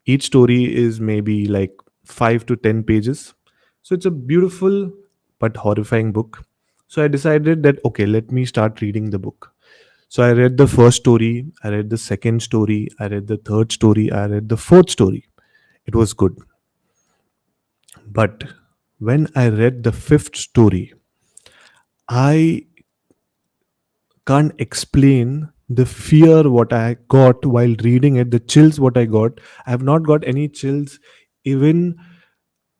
Each story is maybe like 5 to 10 pages. So it's a beautiful but horrifying book. So I decided that, okay, let me start reading the book. So I read the first story, I read the second story, I read the third story, I read the fourth story. It was good. But when I read the fifth story, I can't explain the fear what I got while reading it, the chills what I got. I have not got any chills even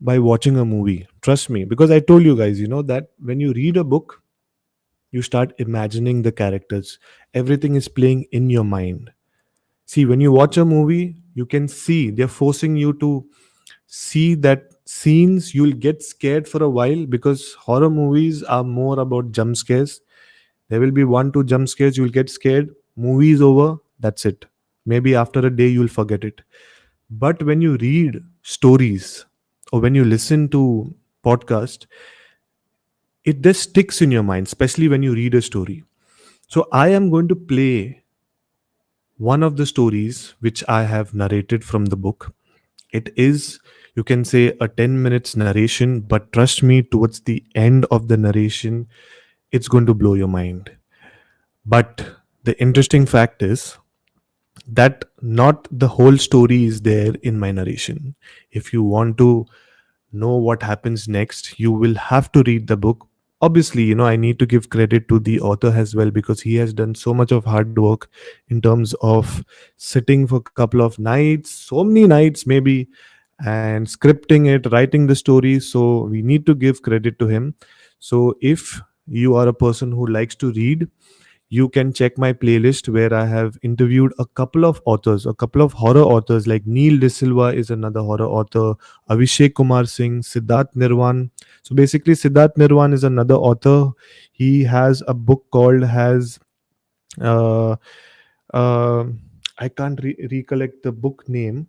by watching a movie. Trust me, because I told you guys, that when you read a book, you start imagining the characters. Everything is playing in your mind. See, when you watch a movie, you can see they're forcing you to see that scenes. You'll get scared for a while because horror movies are more about jump scares. There will be one, two jump scares, you'll get scared. Movie is over, that's it. Maybe after a day, you'll forget it. But when you read stories or when you listen to podcast, it just sticks in your mind, especially when you read a story. So I am going to play one of the stories which I have narrated from the book. It is, you can say, a 10 minutes narration, but trust me, towards the end of the narration, it's going to blow your mind. But the interesting fact is that not the whole story is there in my narration. If you want to know what happens next, you will have to read the book. Obviously, I need to give credit to the author as well because he has done so much of hard work in terms of sitting for a couple of nights, so many nights maybe, and scripting it, writing the story. So we need to give credit to him. So if you are a person who likes to read, you can check my playlist where I have interviewed a couple of authors, a couple of horror authors like Neil De Silva is another horror author, Abhishek Kumar Singh, Siddharth Nirwan. So basically, Siddharth Nirwan is another author. He has a book called has uh, uh, I can't recollect the book name.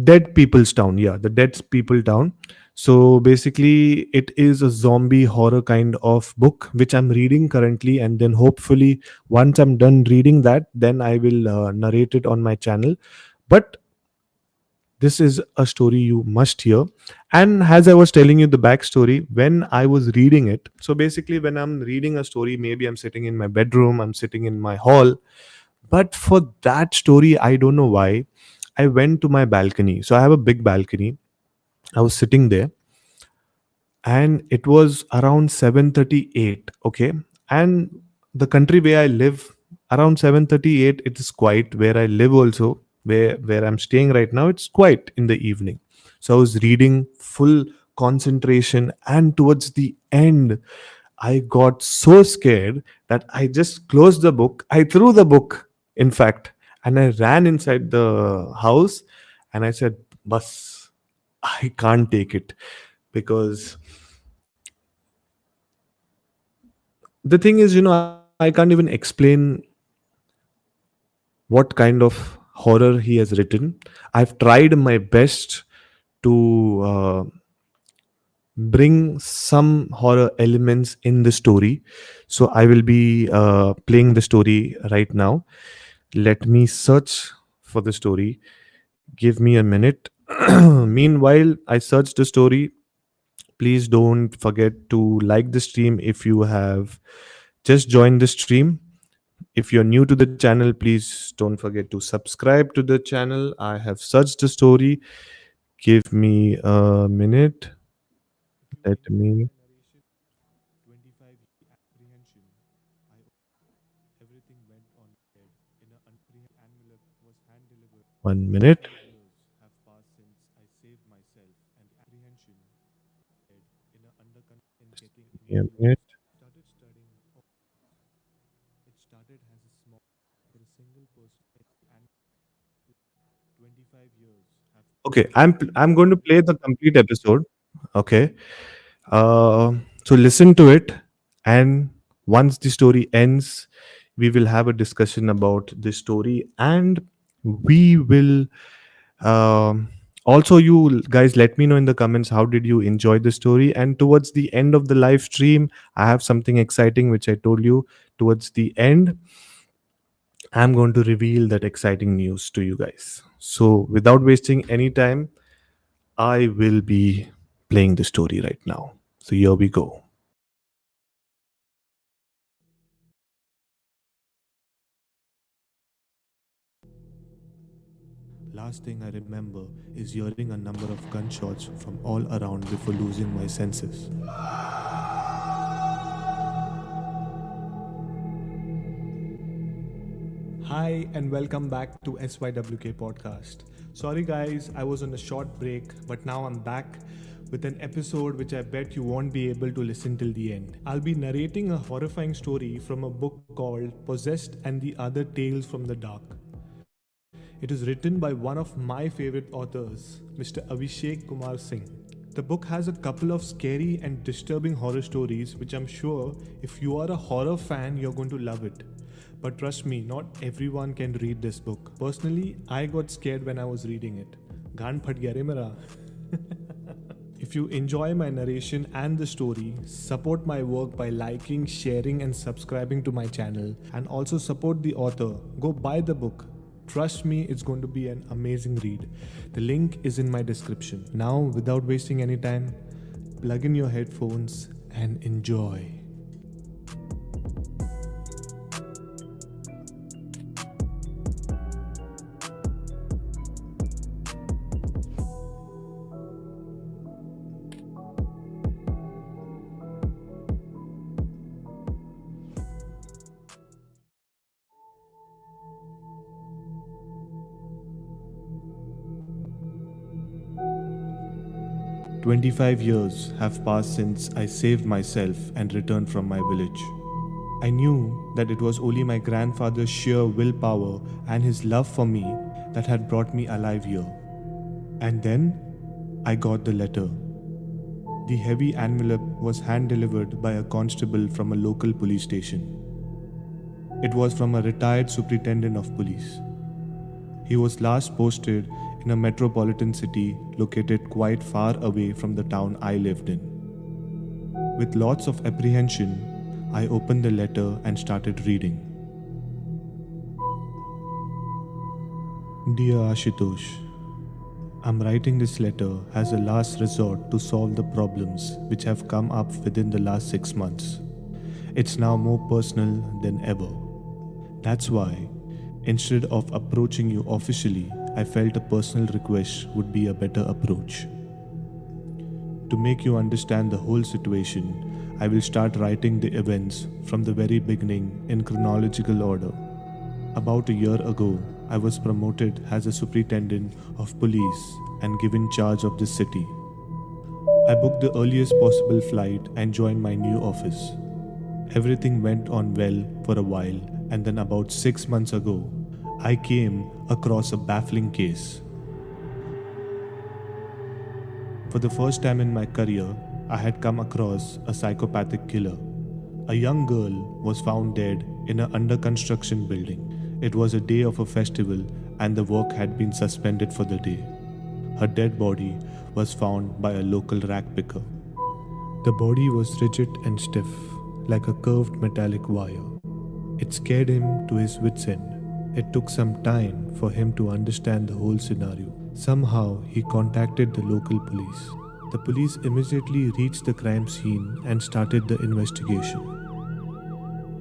Dead People's Town. Yeah, the Dead People Town. So basically, it is a zombie horror kind of book which I'm reading currently, and then hopefully, once I'm done reading that, then I will narrate it on my channel. But this is a story you must hear. And as I was telling you the backstory, when I was reading it, so basically, when I'm reading a story, maybe I'm sitting in my bedroom, I'm sitting in my hall, but for that story, I don't know why, I went to my balcony. So I have a big balcony. I was sitting there and it was around 7:38. Okay. And the country where I live, around 7:38, it is quiet. Where I live also, where I'm staying right now, it's quiet in the evening. So I was reading full concentration, and towards the end, I got so scared that I just closed the book. I threw the book, in fact, and I ran inside the house and I said, Bus, I can't take it. Because the thing is, I can't even explain what kind of horror he has written. I've tried my best to bring some horror elements in the story. So I will be playing the story right now. Let me search for the story. Give me a minute. Meanwhile, I search the story. Please don't forget to like the stream if you have just joined the stream. If you're new to the channel, please don't forget to subscribe to the channel. I have searched the story. Give me a minute. Let me. One minute. Give me a minute. Okay, I'm going to play the complete episode. Okay. Uh, so listen to it, and once the story ends, we will have a discussion about the story, and we will also, you guys let me know in the comments how did you enjoy the story. And towards the end of the live stream, I have something exciting which I told you towards the end. I'm going to reveal that exciting news to you guys. So without wasting any time, I will be playing the story right now. So here we go. Last thing I remember is hearing a number of gunshots from all around before losing my senses. Hi, and welcome back to SYWK Podcast. Sorry, guys, I was on a short break, but now I'm back with an episode which I bet you won't be able to listen till the end. I'll be narrating a horrifying story from a book called Possessed and the Other Tales from the Dark. It is written by one of my favorite authors, Mr. Abhishek Kumar Singh. The book has a couple of scary and disturbing horror stories, which I'm sure if you are a horror fan, you're going to love it. But trust me, not everyone can read this book. Personally, I got scared when I was reading it. Gaan phat gaya re mera. If you enjoy my narration and the story, support my work by liking, sharing, and subscribing to my channel. And also support the author. Go buy the book. Trust me, it's going to be an amazing read. The link is in my description. Now, without wasting any time, plug in your headphones and enjoy. "25 years have passed since I saved myself and returned from my village. I knew that it was only my grandfather's sheer willpower and his love for me that had brought me alive here. And then I got the letter. The heavy envelope was hand delivered by a constable from a local police station. It was from a retired superintendent of police. He was last posted in a metropolitan city located quite far away from the town I lived in. With lots of apprehension, I opened the letter and started reading. Dear Ashutosh, I'm writing this letter as a last resort to solve the problems which have come up within the last 6 months. It's now more personal than ever. That's why, instead of approaching you officially, I felt a personal request would be a better approach. To make you understand the whole situation, I will start writing the events from the very beginning in chronological order. About a year ago, I was promoted as a superintendent of police and given charge of this city. I booked the earliest possible flight and joined my new office. Everything went on well for a while, and then about 6 months ago, I came across a baffling case. For the first time in my career, I had come across a psychopathic killer. A young girl was found dead in an under construction building. It was a day of a festival and the work had been suspended for the day. Her dead body was found by a local rag picker. The body was rigid and stiff, like a curved metallic wire. It scared him to his wits' end. It took some time for him to understand the whole scenario. Somehow, he contacted the local police. The police immediately reached the crime scene and started the investigation.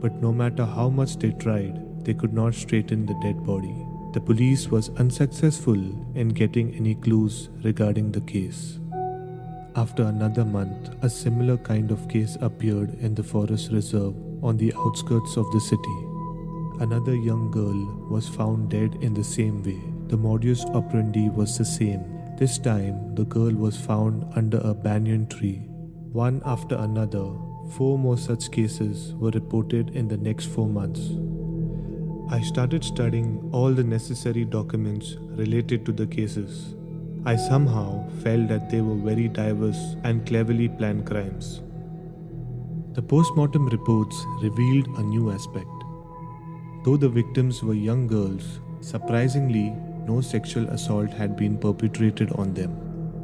But no matter how much they tried, they could not straighten the dead body. The police was unsuccessful in getting any clues regarding the case. After another month, a similar kind of case appeared in the forest reserve on the outskirts of the city. Another young girl was found dead in the same way. The modus operandi was the same. This time, the girl was found under a banyan tree. One after another, 4 more such cases were reported in the next 4 months. I started studying all the necessary documents related to the cases. I somehow felt that they were very diverse and cleverly planned crimes. The post-mortem reports revealed a new aspect. Though the victims were young girls, surprisingly, no sexual assault had been perpetrated on them.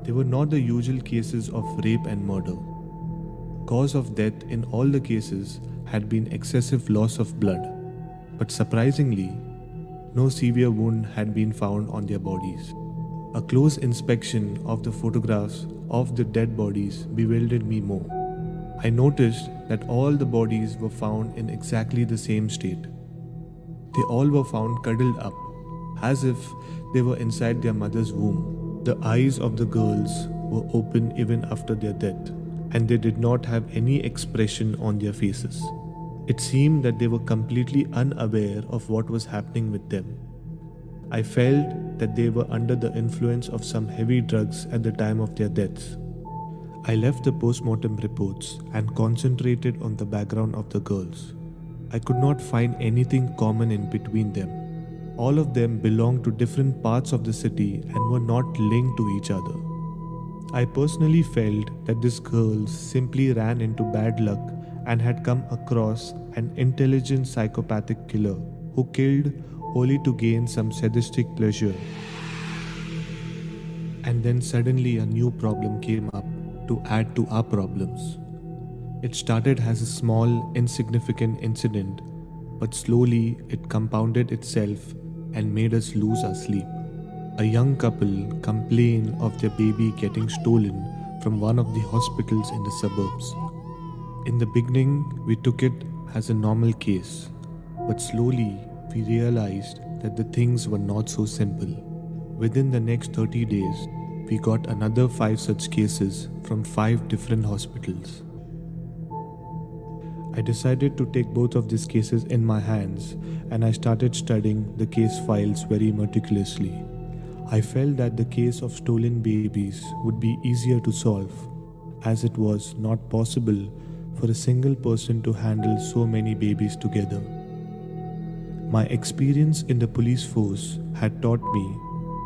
They were not the usual cases of rape and murder. Cause of death in all the cases had been excessive loss of blood, but surprisingly, no severe wound had been found on their bodies. A close inspection of the photographs of the dead bodies bewildered me more. I noticed that all the bodies were found in exactly the same state. They all were found cuddled up, as if they were inside their mother's womb. The eyes of the girls were open even after their death, and they did not have any expression on their faces. It seemed that they were completely unaware of what was happening with them. I felt that they were under the influence of some heavy drugs at the time of their deaths. I left the post-mortem reports and concentrated on the background of the girls. I could not find anything common in between them. All of them belonged to different parts of the city and were not linked to each other. I personally felt that these girls simply ran into bad luck and had come across an intelligent psychopathic killer who killed only to gain some sadistic pleasure. And then suddenly a new problem came up to add to our problems. It started as a small, insignificant incident, but slowly it compounded itself and made us lose our sleep. A young couple complained of their baby getting stolen from one of the hospitals in the suburbs. In the beginning, we took it as a normal case, but slowly we realized that the things were not so simple. Within the next 30 days, we got another 5 such cases from 5 different hospitals. I decided to take both of these cases in my hands and I started studying the case files very meticulously. I felt that the case of stolen babies would be easier to solve, as it was not possible for a single person to handle so many babies together. My experience in the police force had taught me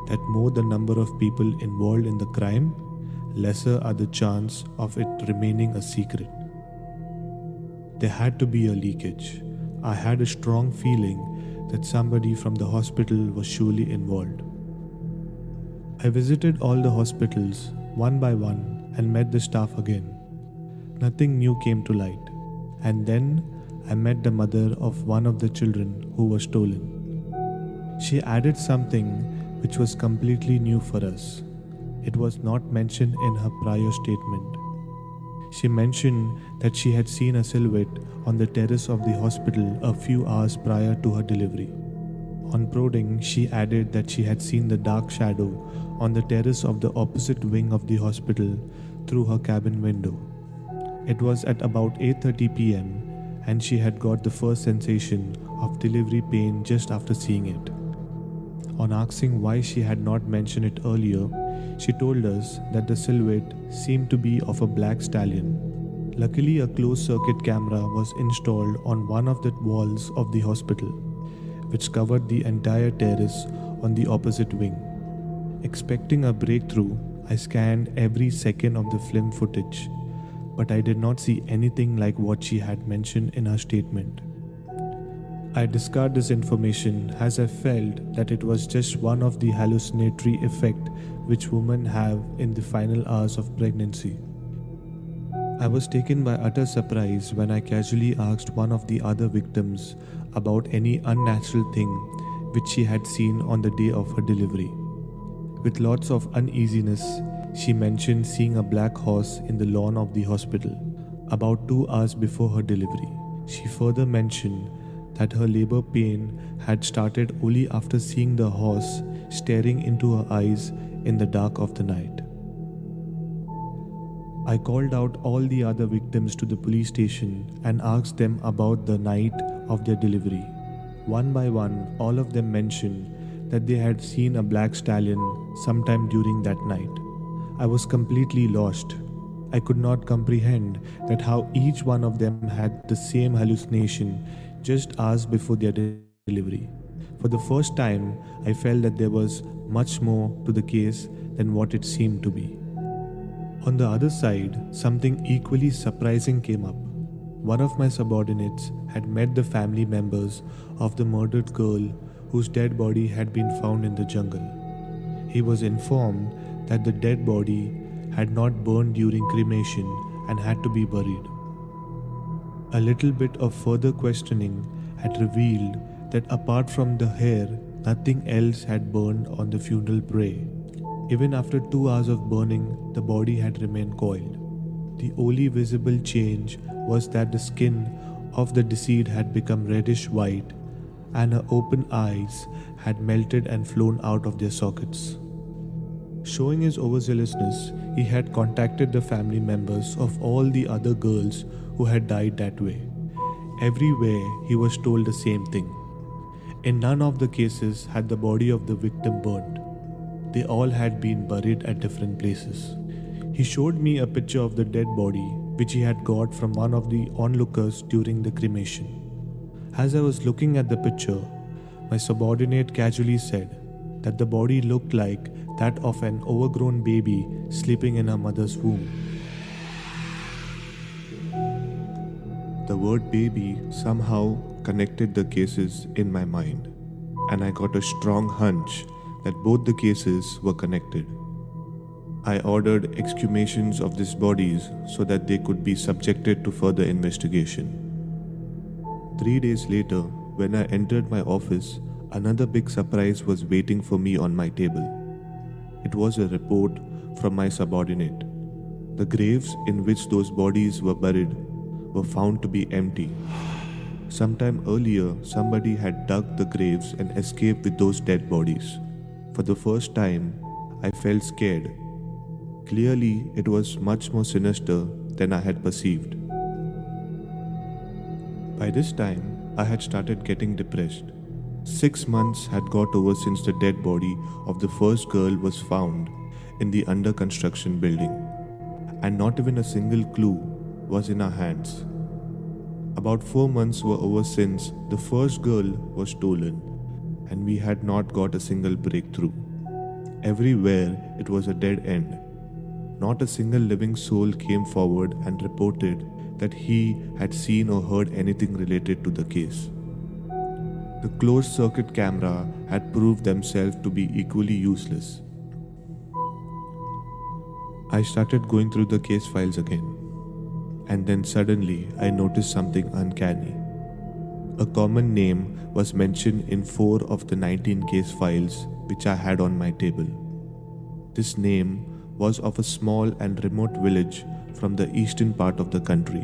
that more the number of people involved in the crime, lesser are the chance of it remaining a secret. There had to be a leakage. I had a strong feeling that somebody from the hospital was surely involved. I visited all the hospitals one by one and met the staff again. Nothing new came to light. And then I met the mother of one of the children who was stolen. She added something which was completely new for us. It was not mentioned in her prior statement. She mentioned that she had seen a silhouette on the terrace of the hospital a few hours prior to her delivery. On prodding, she added that she had seen the dark shadow on the terrace of the opposite wing of the hospital through her cabin window. It was at about 8:30 p.m. and she had got the first sensation of delivery pain just after seeing it. On asking why she had not mentioned it earlier, she told us that the silhouette seemed to be of a black stallion, Luckily, a closed circuit camera was installed on one of the walls of the hospital, which covered the entire terrace on the opposite wing. Expecting a breakthrough, I scanned every second of the film footage, but I did not see anything like what she had mentioned in her statement. I discard this information as I felt that it was just one of the hallucinatory effect which women have in the final hours of pregnancy. I was taken by utter surprise when I casually asked one of the other victims about any unnatural thing which she had seen on the day of her delivery. With lots of uneasiness, she mentioned seeing a black horse in the lawn of the hospital about 2 hours before her delivery. She further mentioned that her labor pain had started only after seeing the horse staring into her eyes in the dark of the night. I called out all the other victims to the police station and asked them about the night of their delivery. One by one, all of them mentioned that they had seen a black stallion sometime during that night. I was completely lost. I could not comprehend that how each one of them had the same hallucination just hours before their delivery. For the first time, I felt that there was much more to the case than what it seemed to be. On the other side, something equally surprising came up. One of my subordinates had met the family members of the murdered girl whose dead body had been found in the jungle. He was informed that the dead body had not burned during cremation and had to be buried. A little bit of further questioning had revealed that apart from the hair, nothing else had burned on the funeral pyre. Even after 2 hours of burning, the body had remained coiled. The only visible change was that the skin of the deceased had become reddish white and her open eyes had melted and flown out of their sockets. Showing his overzealousness, he had contacted the family members of all the other girls who had died that way. Everywhere he was told the same thing. In none of the cases had the body of the victim burned. They all had been buried at different places. He showed me a picture of the dead body which he had got from one of the onlookers during the cremation. As I was looking at the picture, my subordinate casually said that the body looked like that of an overgrown baby sleeping in her mother's womb. The word baby somehow connected the cases in my mind, and I got a strong hunch that both the cases were connected. I ordered exhumations of these bodies so that they could be subjected to further investigation. 3 days later, when I entered my office, another big surprise was waiting for me on my table. It was a report from my subordinate. The graves in which those bodies were buried were found to be empty. Sometime earlier, somebody had dug the graves and escaped with those dead bodies. For the first time, I felt scared. Clearly, it was much more sinister than I had perceived. By this time, I had started getting depressed. 6 months had got over since the dead body of the first girl was found in the under construction building, and not even a single clue was in our hands. About 4 months were over since the first girl was stolen, and we had not got a single breakthrough. Everywhere it was a dead end. Not a single living soul came forward and reported that he had seen or heard anything related to the case. The closed circuit camera had proved themselves to be equally useless. I started going through the case files again, and then suddenly I noticed something uncanny. A common name was mentioned in 4 of the 19 case files which I had on my table. This name was of a small and remote village from the eastern part of the country.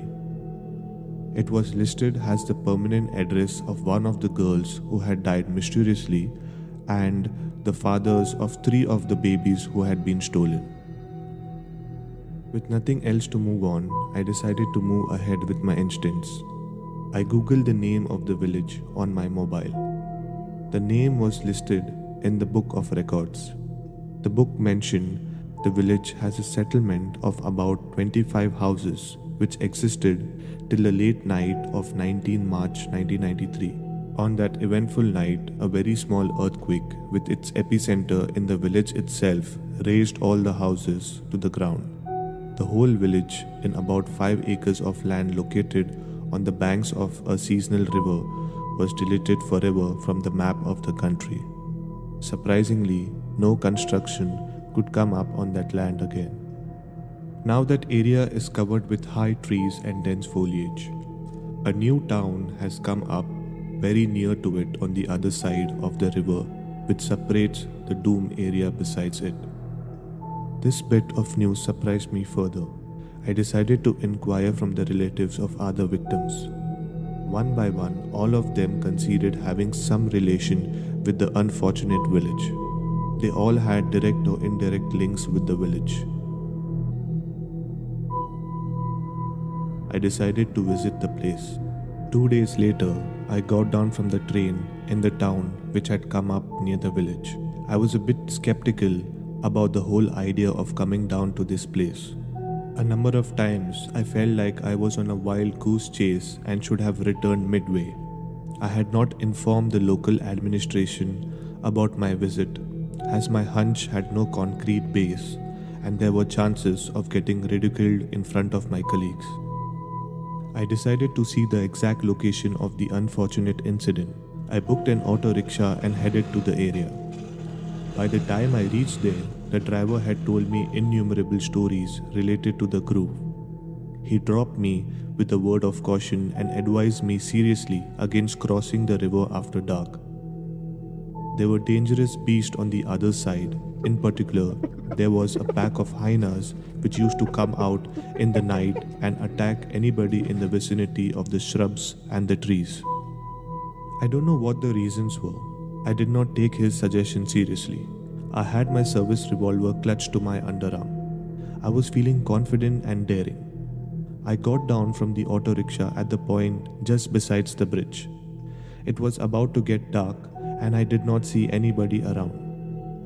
It was listed as the permanent address of one of the girls who had died mysteriously and the fathers of 3 of the babies who had been stolen. With nothing else to move on, I decided to move ahead with my instincts. I googled the name of the village on my mobile. The name was listed in the book of records. The book mentioned the village has a settlement of about 25 houses which existed till the late night of 19 March 1993. On that eventful night, a very small earthquake with its epicenter in the village itself razed all the houses to the ground. The whole village, in about 5 acres of land located on the banks of a seasonal river, was deleted forever from the map of the country. Surprisingly, no construction could come up on that land again. Now that area is covered with high trees and dense foliage. A new town has come up very near to it on the other side of the river, which separates the doom area besides it. This bit of news surprised me further. I decided to inquire from the relatives of other victims. One by one, all of them conceded having some relation with the unfortunate village. They all had direct or indirect links with the village. I decided to visit the place. 2 days later, I got down from the train in the town which had come up near the village. I was a bit skeptical about the whole idea of coming down to this place. A number of times I felt like I was on a wild goose chase and should have returned midway. I had not informed the local administration about my visit, as my hunch had no concrete base and there were chances of getting ridiculed in front of my colleagues. I decided to see the exact location of the unfortunate incident. I booked an auto rickshaw and headed to the area. By the time I reached there, the driver had told me innumerable stories related to the groove. He dropped me with a word of caution and advised me seriously against crossing the river after dark. There were dangerous beasts on the other side. In particular, there was a pack of hyenas which used to come out in the night and attack anybody in the vicinity of the shrubs and the trees. I don't know what the reasons were. I did not take his suggestion seriously. I had my service revolver clutched to my underarm. I was feeling confident and daring. I got down from the auto rickshaw at the point just besides the bridge. It was about to get dark and I did not see anybody around.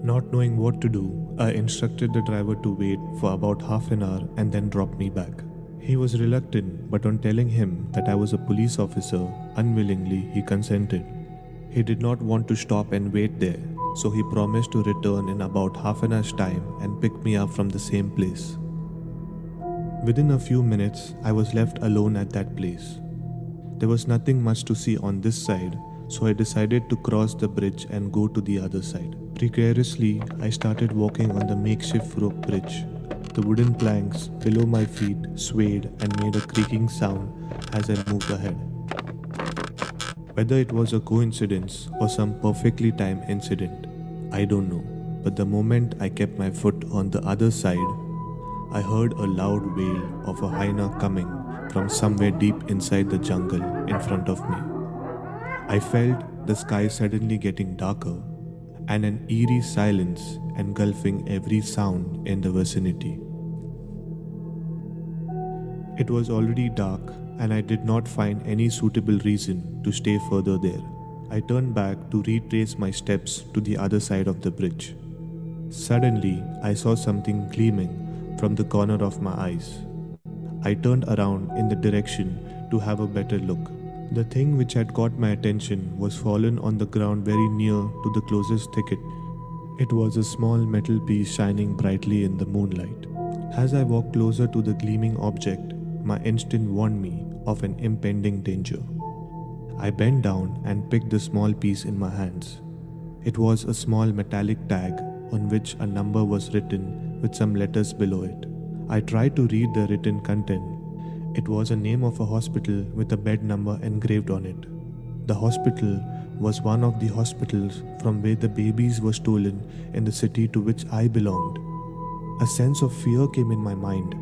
Not knowing what to do, I instructed the driver to wait for about half an hour and then drop me back. He was reluctant, but on telling him that I was a police officer, unwillingly he consented. He did not want to stop and wait there, so he promised to return in about half an hour's time and pick me up from the same place. Within a few minutes, I was left alone at that place. There was nothing much to see on this side, so I decided to cross the bridge and go to the other side. Precariously, I started walking on the makeshift rope bridge. The wooden planks below my feet swayed and made a creaking sound as I moved ahead. Whether it was a coincidence or some perfectly timed incident, I don't know. But the moment I kept my foot on the other side, I heard a loud wail of a hyena coming from somewhere deep inside the jungle in front of me. I felt the sky suddenly getting darker and an eerie silence engulfing every sound in the vicinity. It was already dark and I did not find any suitable reason to stay further there. I turned back to retrace my steps to the other side of the bridge. Suddenly, I saw something gleaming from the corner of my eyes. I turned around in the direction to have a better look. The thing which had caught my attention was fallen on the ground very near to the closest thicket. It was a small metal piece shining brightly in the moonlight. As I walked closer to the gleaming object, my instinct warned me of an impending danger. I bent down and picked the small piece in my hands. It was a small metallic tag on which a number was written with some letters below it. I tried to read the written content. It was a name of a hospital with a bed number engraved on it. The hospital was one of the hospitals from where the babies were stolen in the city to which I belonged. A sense of fear came in my mind.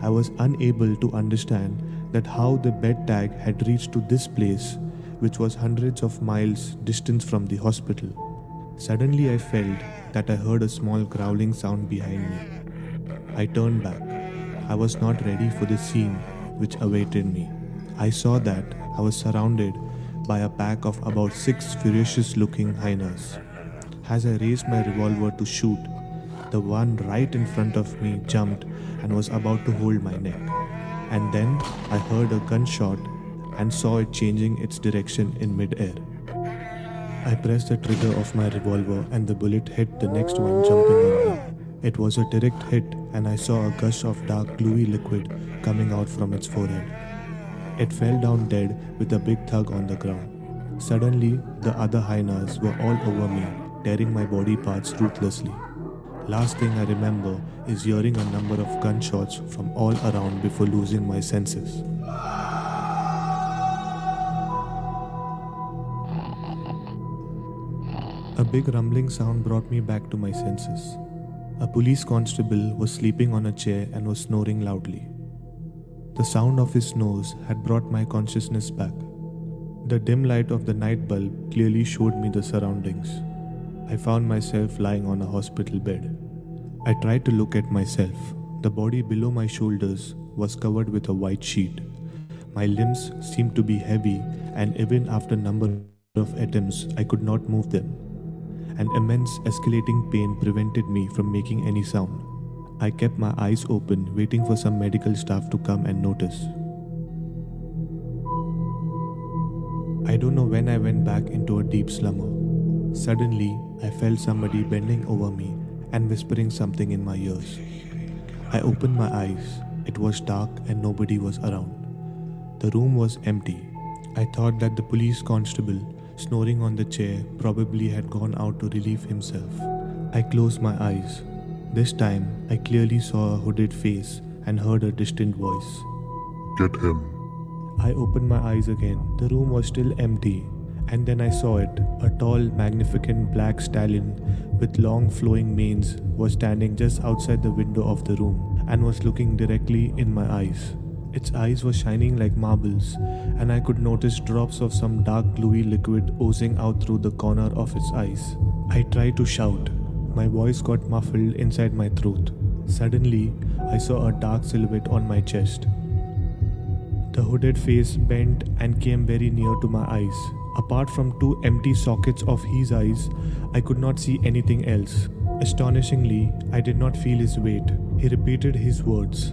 I was unable to understand that how the bed tag had reached to this place, which was hundreds of miles distant from the hospital. Suddenly I felt that I heard a small growling sound behind me. I turned back. I was not ready for the scene which awaited me. I saw that I was surrounded by a pack of about 6 ferocious-looking hyenas. As I raised my revolver to shoot, the one right in front of me jumped and was about to hold my neck. and then I heard a gunshot and saw it changing its direction in mid-air. I pressed the trigger of my revolver and the bullet hit the next one jumping on me. It was a direct hit and I saw a gush of dark gluey liquid coming out from its forehead. It fell down dead with a big thud on the ground. Suddenly, the other hyenas were all over me, tearing my body parts ruthlessly. Last thing I remember is hearing a number of gunshots from all around before losing my senses. A big rumbling sound brought me back to my senses. A police constable was sleeping on a chair and was snoring loudly. The sound of his snores had brought my consciousness back. The dim light of the night bulb clearly showed me the surroundings. I found myself lying on a hospital bed. I tried to look at myself. The body below my shoulders was covered with a white sheet. My limbs seemed to be heavy, and even after a number of attempts, I could not move them. An immense escalating pain prevented me from making any sound. I kept my eyes open, waiting for some medical staff to come and notice. I don't know when I went back into a deep slumber. Suddenly, I felt somebody bending over me and whispering something in my ears. I opened my eyes. It was dark and nobody was around. The room was empty. I thought that the police constable snoring on the chair probably had gone out to relieve himself. I closed my eyes. This time, I clearly saw a hooded face and heard a distant voice. Get him. I opened my eyes again. The room was still empty, and then I saw it. A tall, magnificent black stallion with long flowing manes was standing just outside the window of the room and was looking directly in my eyes. Its eyes were shining like marbles, and I could notice drops of some dark gluey liquid oozing out through the corner of its eyes. I tried to shout. My voice got muffled inside my throat. Suddenly, I saw a dark silhouette on my chest. The hooded face bent and came very near to my eyes. Apart from two empty sockets of his eyes, I could not see anything else. Astonishingly, I did not feel his weight. He repeated his words,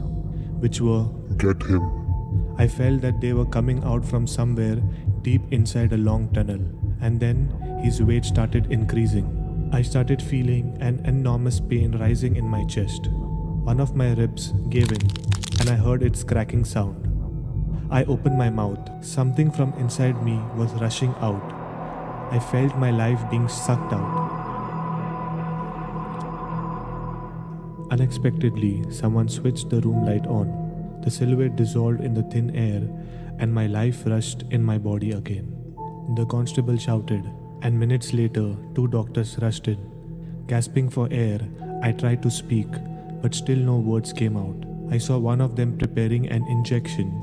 which were, Get him. I felt that they were coming out from somewhere deep inside a long tunnel, and then his weight started increasing. I started feeling an enormous pain rising in my chest. One of my ribs gave in, and I heard its cracking sound. I opened my mouth. Something from inside me was rushing out. I felt my life being sucked out. Unexpectedly, someone switched the room light on. The silhouette dissolved in the thin air, and my life rushed in my body again. The constable shouted, and minutes later, two doctors rushed in. Gasping for air, I tried to speak, but still no words came out. I saw one of them preparing an injection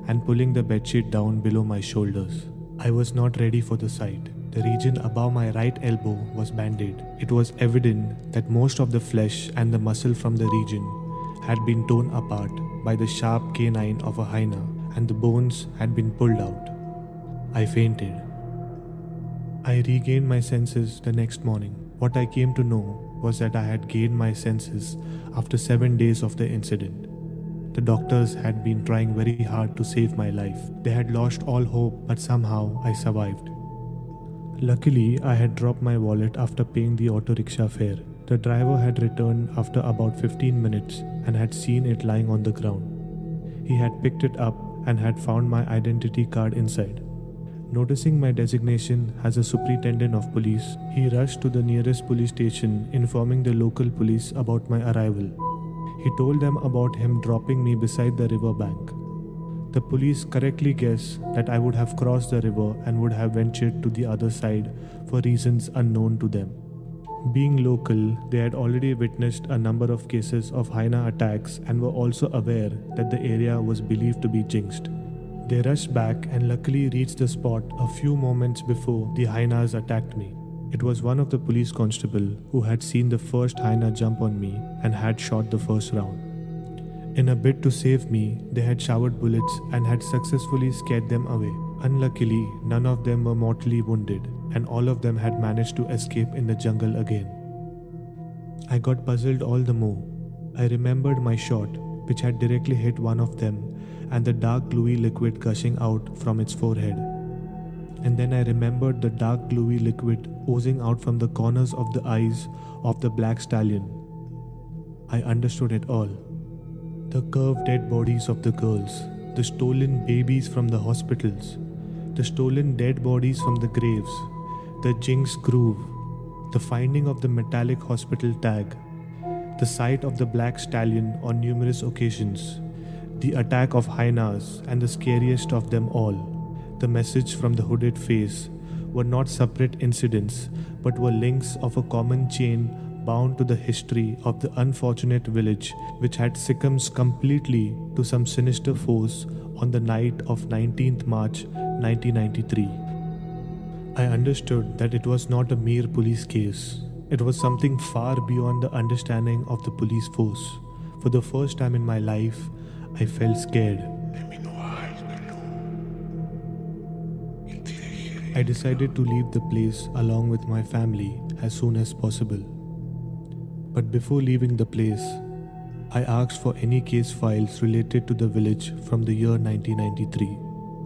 and pulling the bedsheet down below my shoulders. I was not ready for the sight. The region above my right elbow was bandaged. It was evident that most of the flesh and the muscle from the region had been torn apart by the sharp canine of a hyena, and the bones had been pulled out. I fainted. I regained my senses the next morning. What I came to know was that I had gained my senses after 7 days of the incident. The doctors had been trying very hard to save my life. They had lost all hope, but somehow I survived. Luckily, I had dropped my wallet after paying the auto rickshaw fare. The driver had returned after about 15 minutes and had seen it lying on the ground. He had picked it up and had found my identity card inside. Noticing my designation as a superintendent of police, he rushed to the nearest police station, informing the local police about my arrival. He told them about him dropping me beside the river bank. The police correctly guessed that I would have crossed the river and would have ventured to the other side for reasons unknown to them. Being local, they had already witnessed a number of cases of hyena attacks and were also aware that the area was believed to be jinxed. They rushed back and luckily reached the spot a few moments before the hyenas attacked me. It was one of the police constable who had seen the first hyena jump on me and had shot the first round. In a bid to save me, they had showered bullets and had successfully scared them away. Unluckily, none of them were mortally wounded, and all of them had managed to escape in the jungle again. I got puzzled all the more. I remembered my shot, which had directly hit one of them, and the dark gluey liquid gushing out from its forehead. And then I remembered the dark gluey liquid oozing out from the corners of the eyes of the black stallion. I understood it all. The curved dead bodies of the girls, the stolen babies from the hospitals, the stolen dead bodies from the graves, the Jinx groove, the finding of the metallic hospital tag, the sight of the black stallion on numerous occasions, the attack of hyenas, and the scariest of them all, the message from the hooded face, were not separate incidents but were links of a common chain bound to the history of the unfortunate village which had succumbed completely to some sinister force on the night of 19th March 1993. I understood that it was not a mere police case. It was something far beyond the understanding of the police force. For the first time in my life, I felt scared. I decided to leave the place along with my family as soon as possible. But before leaving the place, I asked for any case files related to the village from the year 1993.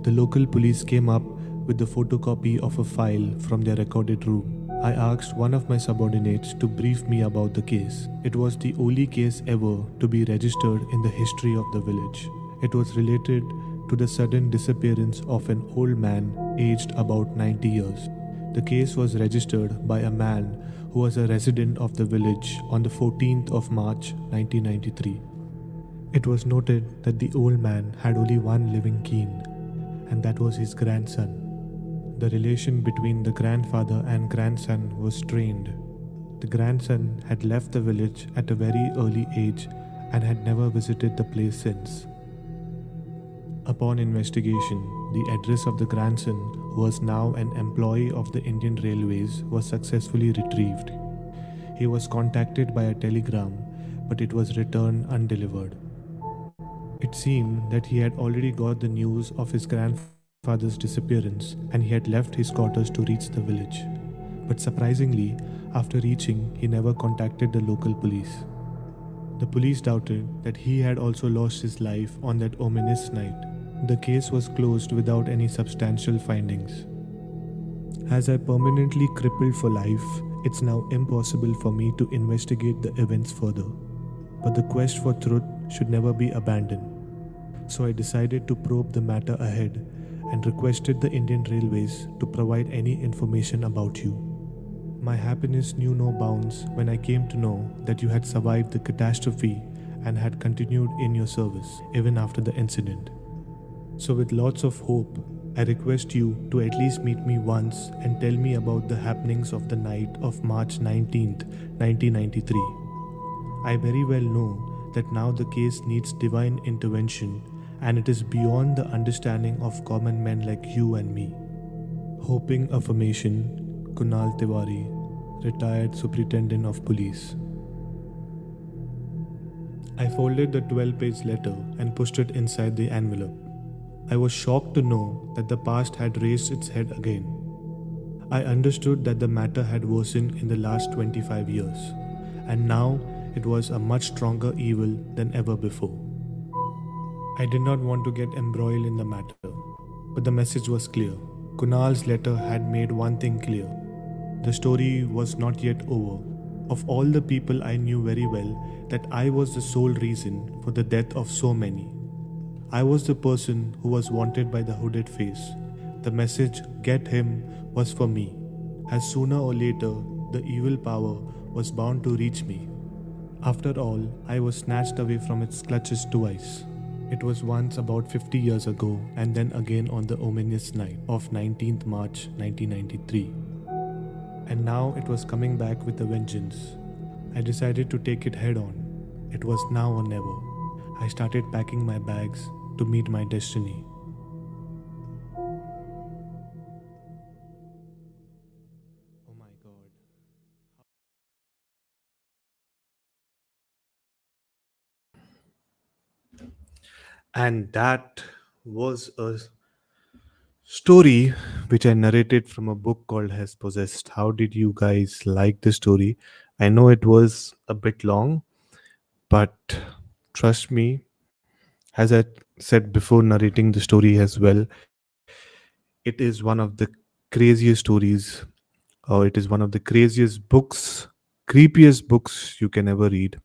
The local police came up with the photocopy of a file from their recorded room. I asked one of my subordinates to brief me about the case. It was the only case ever to be registered in the history of the village. It was related to the sudden disappearance of an old man aged about 90 years. The case was registered by a man who was a resident of the village on the 14th of March 1993. It was noted that the old man had only one living kin, and that was his grandson. The relation between the grandfather and grandson was strained. The grandson had left the village at a very early age and had never visited the place since. Upon investigation, the address of the grandson, who was now an employee of the Indian Railways, was successfully retrieved. He was contacted by a telegram, but it was returned undelivered. It seemed that he had already got the news of his grandfather's disappearance and he had left his quarters to reach the village. But surprisingly, after reaching, he never contacted the local police. The police doubted that he had also lost his life on that ominous night. The case was closed without any substantial findings. As I permanently crippled for life, it's now impossible for me to investigate the events further. But the quest for truth should never be abandoned. So I decided to probe the matter ahead and requested the Indian Railways to provide any information about you. My happiness knew no bounds when I came to know that you had survived the catastrophe and had continued in your service even after the incident. So, with lots of hope, I request you to at least meet me once and tell me about the happenings of the night of March 19th, 1993. I very well know that now the case needs divine intervention and it is beyond the understanding of common men like you and me. Hoping affirmation, Kunal Tiwari, retired Superintendent of Police. I folded the 12-page letter and pushed it inside the envelope. I was shocked to know that the past had raised its head again. I understood that the matter had worsened in the last 25 years, and now it was a much stronger evil than ever before. I did not want to get embroiled in the matter, but the message was clear. Kunal's letter had made one thing clear. The story was not yet over. Of all the people I knew very well, that I was the sole reason for the death of so many. I was the person who was wanted by the hooded face. The message, "Get him," was for me, as sooner or later the evil power was bound to reach me. After all, I was snatched away from its clutches twice. It was once about 50 years ago and then again on the ominous night of 19th March 1993. And now it was coming back with a vengeance. I decided to take it head on. It was now or never. I started packing my bags to meet my destiny. Oh my god. And that was a story which I narrated from a book called Has Possessed. How did you guys like the story? I know it was a bit long, but trust me, As I said before, narrating the story as well, it is one of the craziest stories, or it is one of the craziest books, creepiest books you can ever read.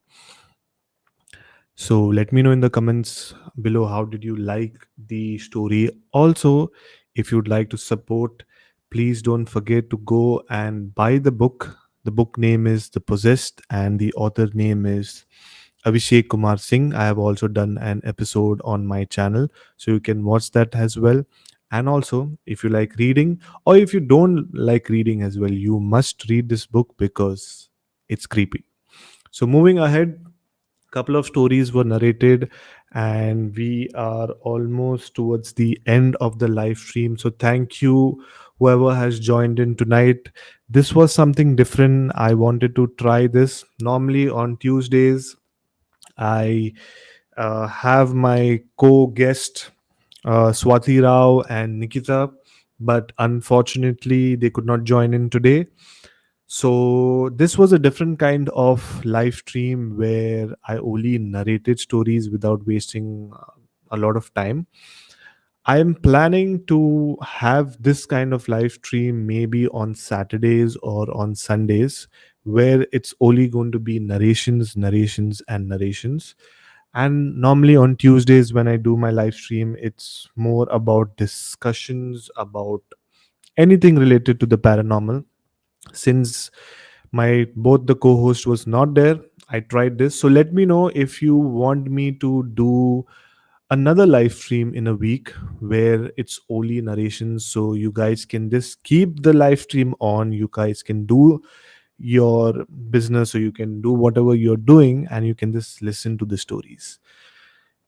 So let me know in the comments below how did you like the story. Also, if you'd like to support, please don't forget to go and buy the book. The book name is The Possessed and the author name is Abhishek Kumar Singh. I have also done an episode on my channel, so you can watch that as well. And also, if you like reading or if you don't like reading as well, you must read this book because it's creepy. So moving ahead, couple of stories were narrated and we are almost towards the end of the live stream. So thank you whoever has joined in tonight. This was something different. I wanted to try this. Normally on Tuesdays I have my co-guest Swati Rao and Nikita, but unfortunately they could not join in today. So this was a different kind of live stream where I only narrated stories without wasting a lot of time. I am planning to have this kind of live stream maybe on Saturdays or on Sundays, where it's only going to be narrations, narrations, and narrations. And normally on Tuesdays, when I do my live stream, it's more about discussions about anything related to the paranormal. Since my both the co-host was not there, I tried this. So let me know if you want me to do another live stream in a week where it's only narrations, so you guys can just keep the live stream on, you guys can do your business, or you can do whatever you're doing and you can just listen to the stories.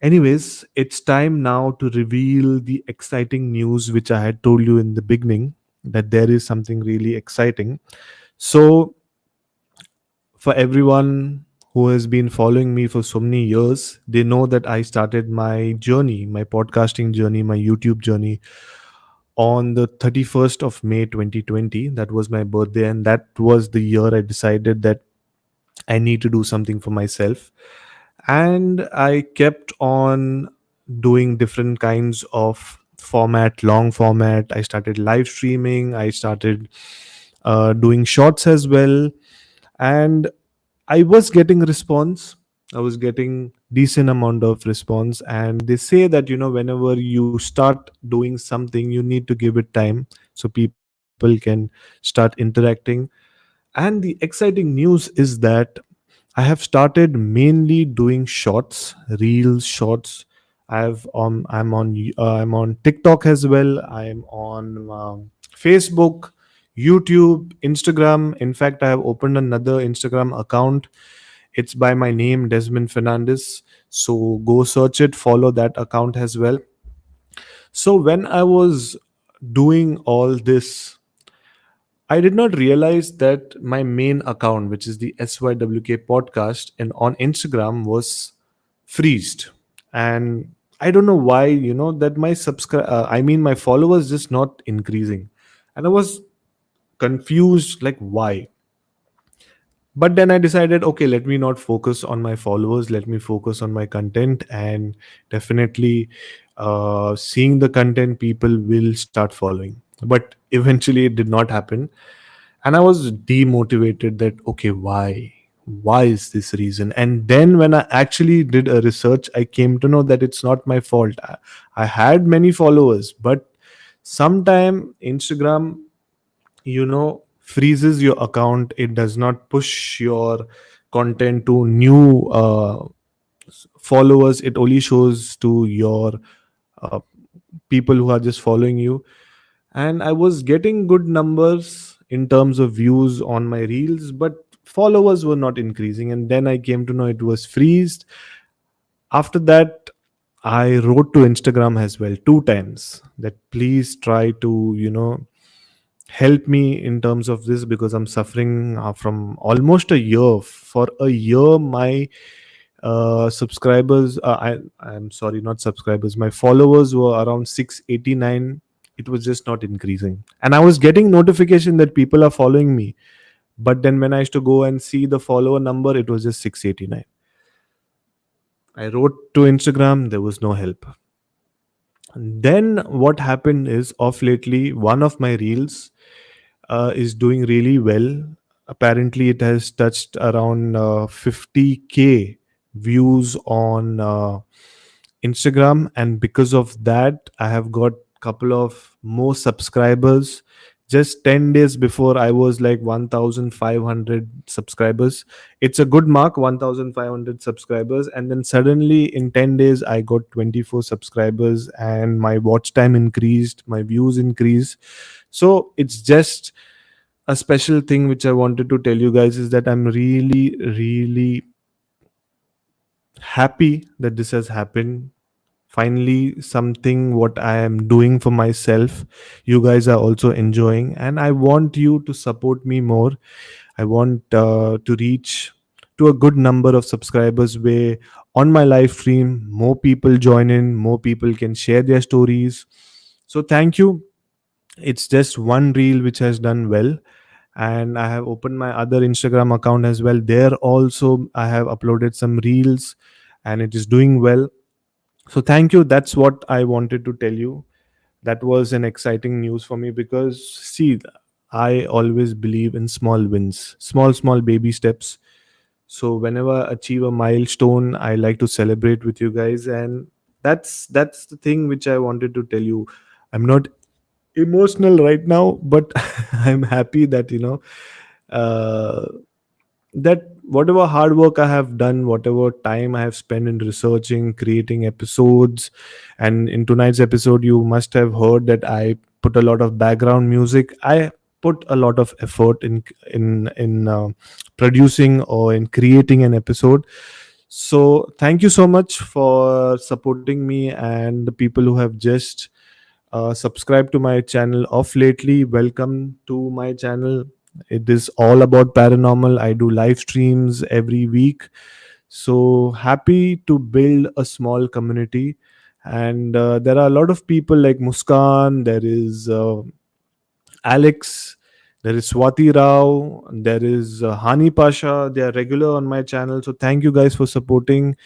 Anyways, it's time now to reveal the exciting news which I had told you in the beginning, that there is something really exciting. So for everyone who has been following me for so many years, they know that I started my journey, my podcasting journey, my YouTube journey on the 31st of May 2020. That was my birthday, and that was the year I decided that I need to do something for myself. And I kept on doing different kinds of format, long format. I started live streaming, I started doing shorts as well, and I was getting response. I was getting decent amount of response, and they say that whenever you start doing something, you need to give it time so people can start interacting. And the exciting news is that I have started mainly doing shorts, reels, shorts. I'm on TikTok as well. I'm on Facebook, YouTube, Instagram. In fact, I have opened another Instagram account. It's by my name, Desmond Fernandez. So go search it, follow that account as well. So when I was doing all this, I did not realize that my main account, which is the SYWK podcast, and on Instagram was freezed. And I don't know why, that my followers just not increasing. And I was confused, like, why? But then I decided, okay, let me not focus on my followers, let me focus on my content, and definitely seeing the content, people will start following. But eventually it did not happen, and I was demotivated that, okay, why is this reason? And then when I actually did a research, I came to know that it's not my fault. I had many followers, but sometime Instagram freezes your account. It does not push your content to new followers. It only shows to your uh, people who are just following you. And I was getting good numbers in terms of views on my reels, but followers were not increasing. And then I came to know it was freezed. After that, I wrote to Instagram as well 2 times that please try to help me in terms of this, because I'm suffering from almost a year. For a year, my subscribers I'm sorry, not subscribers, my followers were around 689. It was just not increasing, and I was getting notification that people are following me, but then when I used to go and see the follower number, it was just 689. I wrote to Instagram, there was no help. And then what happened is, of lately, one of my reels is doing really well. Apparently, it has touched around 50K views on Instagram, and because of that, I have got couple of more subscribers. Just 10 days before, I was like 1,500 subscribers. It's a good mark, 1,500 subscribers, and then suddenly in 10 days, I got 24 subscribers, and my watch time increased, my views increased. So it's just a special thing which I wanted to tell you guys is that I'm really, really happy that this has happened. Finally, something what I am doing for myself, you guys are also enjoying, and I want you to support me more. I want to reach to a good number of subscribers where on my live stream more people join in, more people can share their stories. So thank you. It's just one reel which has done well, and I have opened my other Instagram account as well. There also I have uploaded some reels, and it is doing well. So thank you. That's what I wanted to tell you. That was an exciting news for me because see, I always believe in small wins, small baby steps. So whenever I achieve a milestone, I like to celebrate with you guys, and that's the thing which I wanted to tell you. I'm not emotional right now, but I'm happy that uh, that whatever hard work I have done, whatever time I have spent in researching, creating episodes, and in tonight's episode, you must have heard that I put a lot of background music. I put a lot of effort in producing or in creating an episode. So thank you so much for supporting me and the people who have just subscribe to my channel of lately. Welcome to my channel. It is all about paranormal. I do live streams every week. So happy to build a small community. And there are a lot of people like Muskan, there is Alex, there is Swati Rao, there is Hani Pasha. They are regular on my channel. So thank you guys for supporting.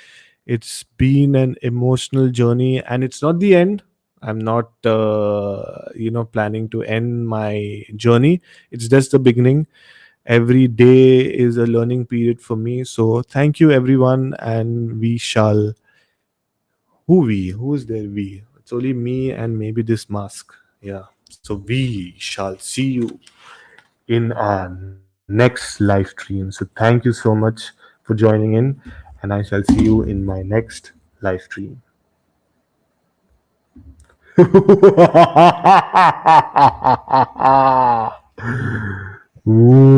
It's been an emotional journey, and it's not the end. I'm not planning to end my journey. It's just the beginning. Every day is a learning period for me. So thank you everyone, and we shall who is there? We, it's only me and maybe this mask. Yeah, so we shall see you in our next live stream. So thank you so much for joining in, and I shall see you in my next live stream. Ooh.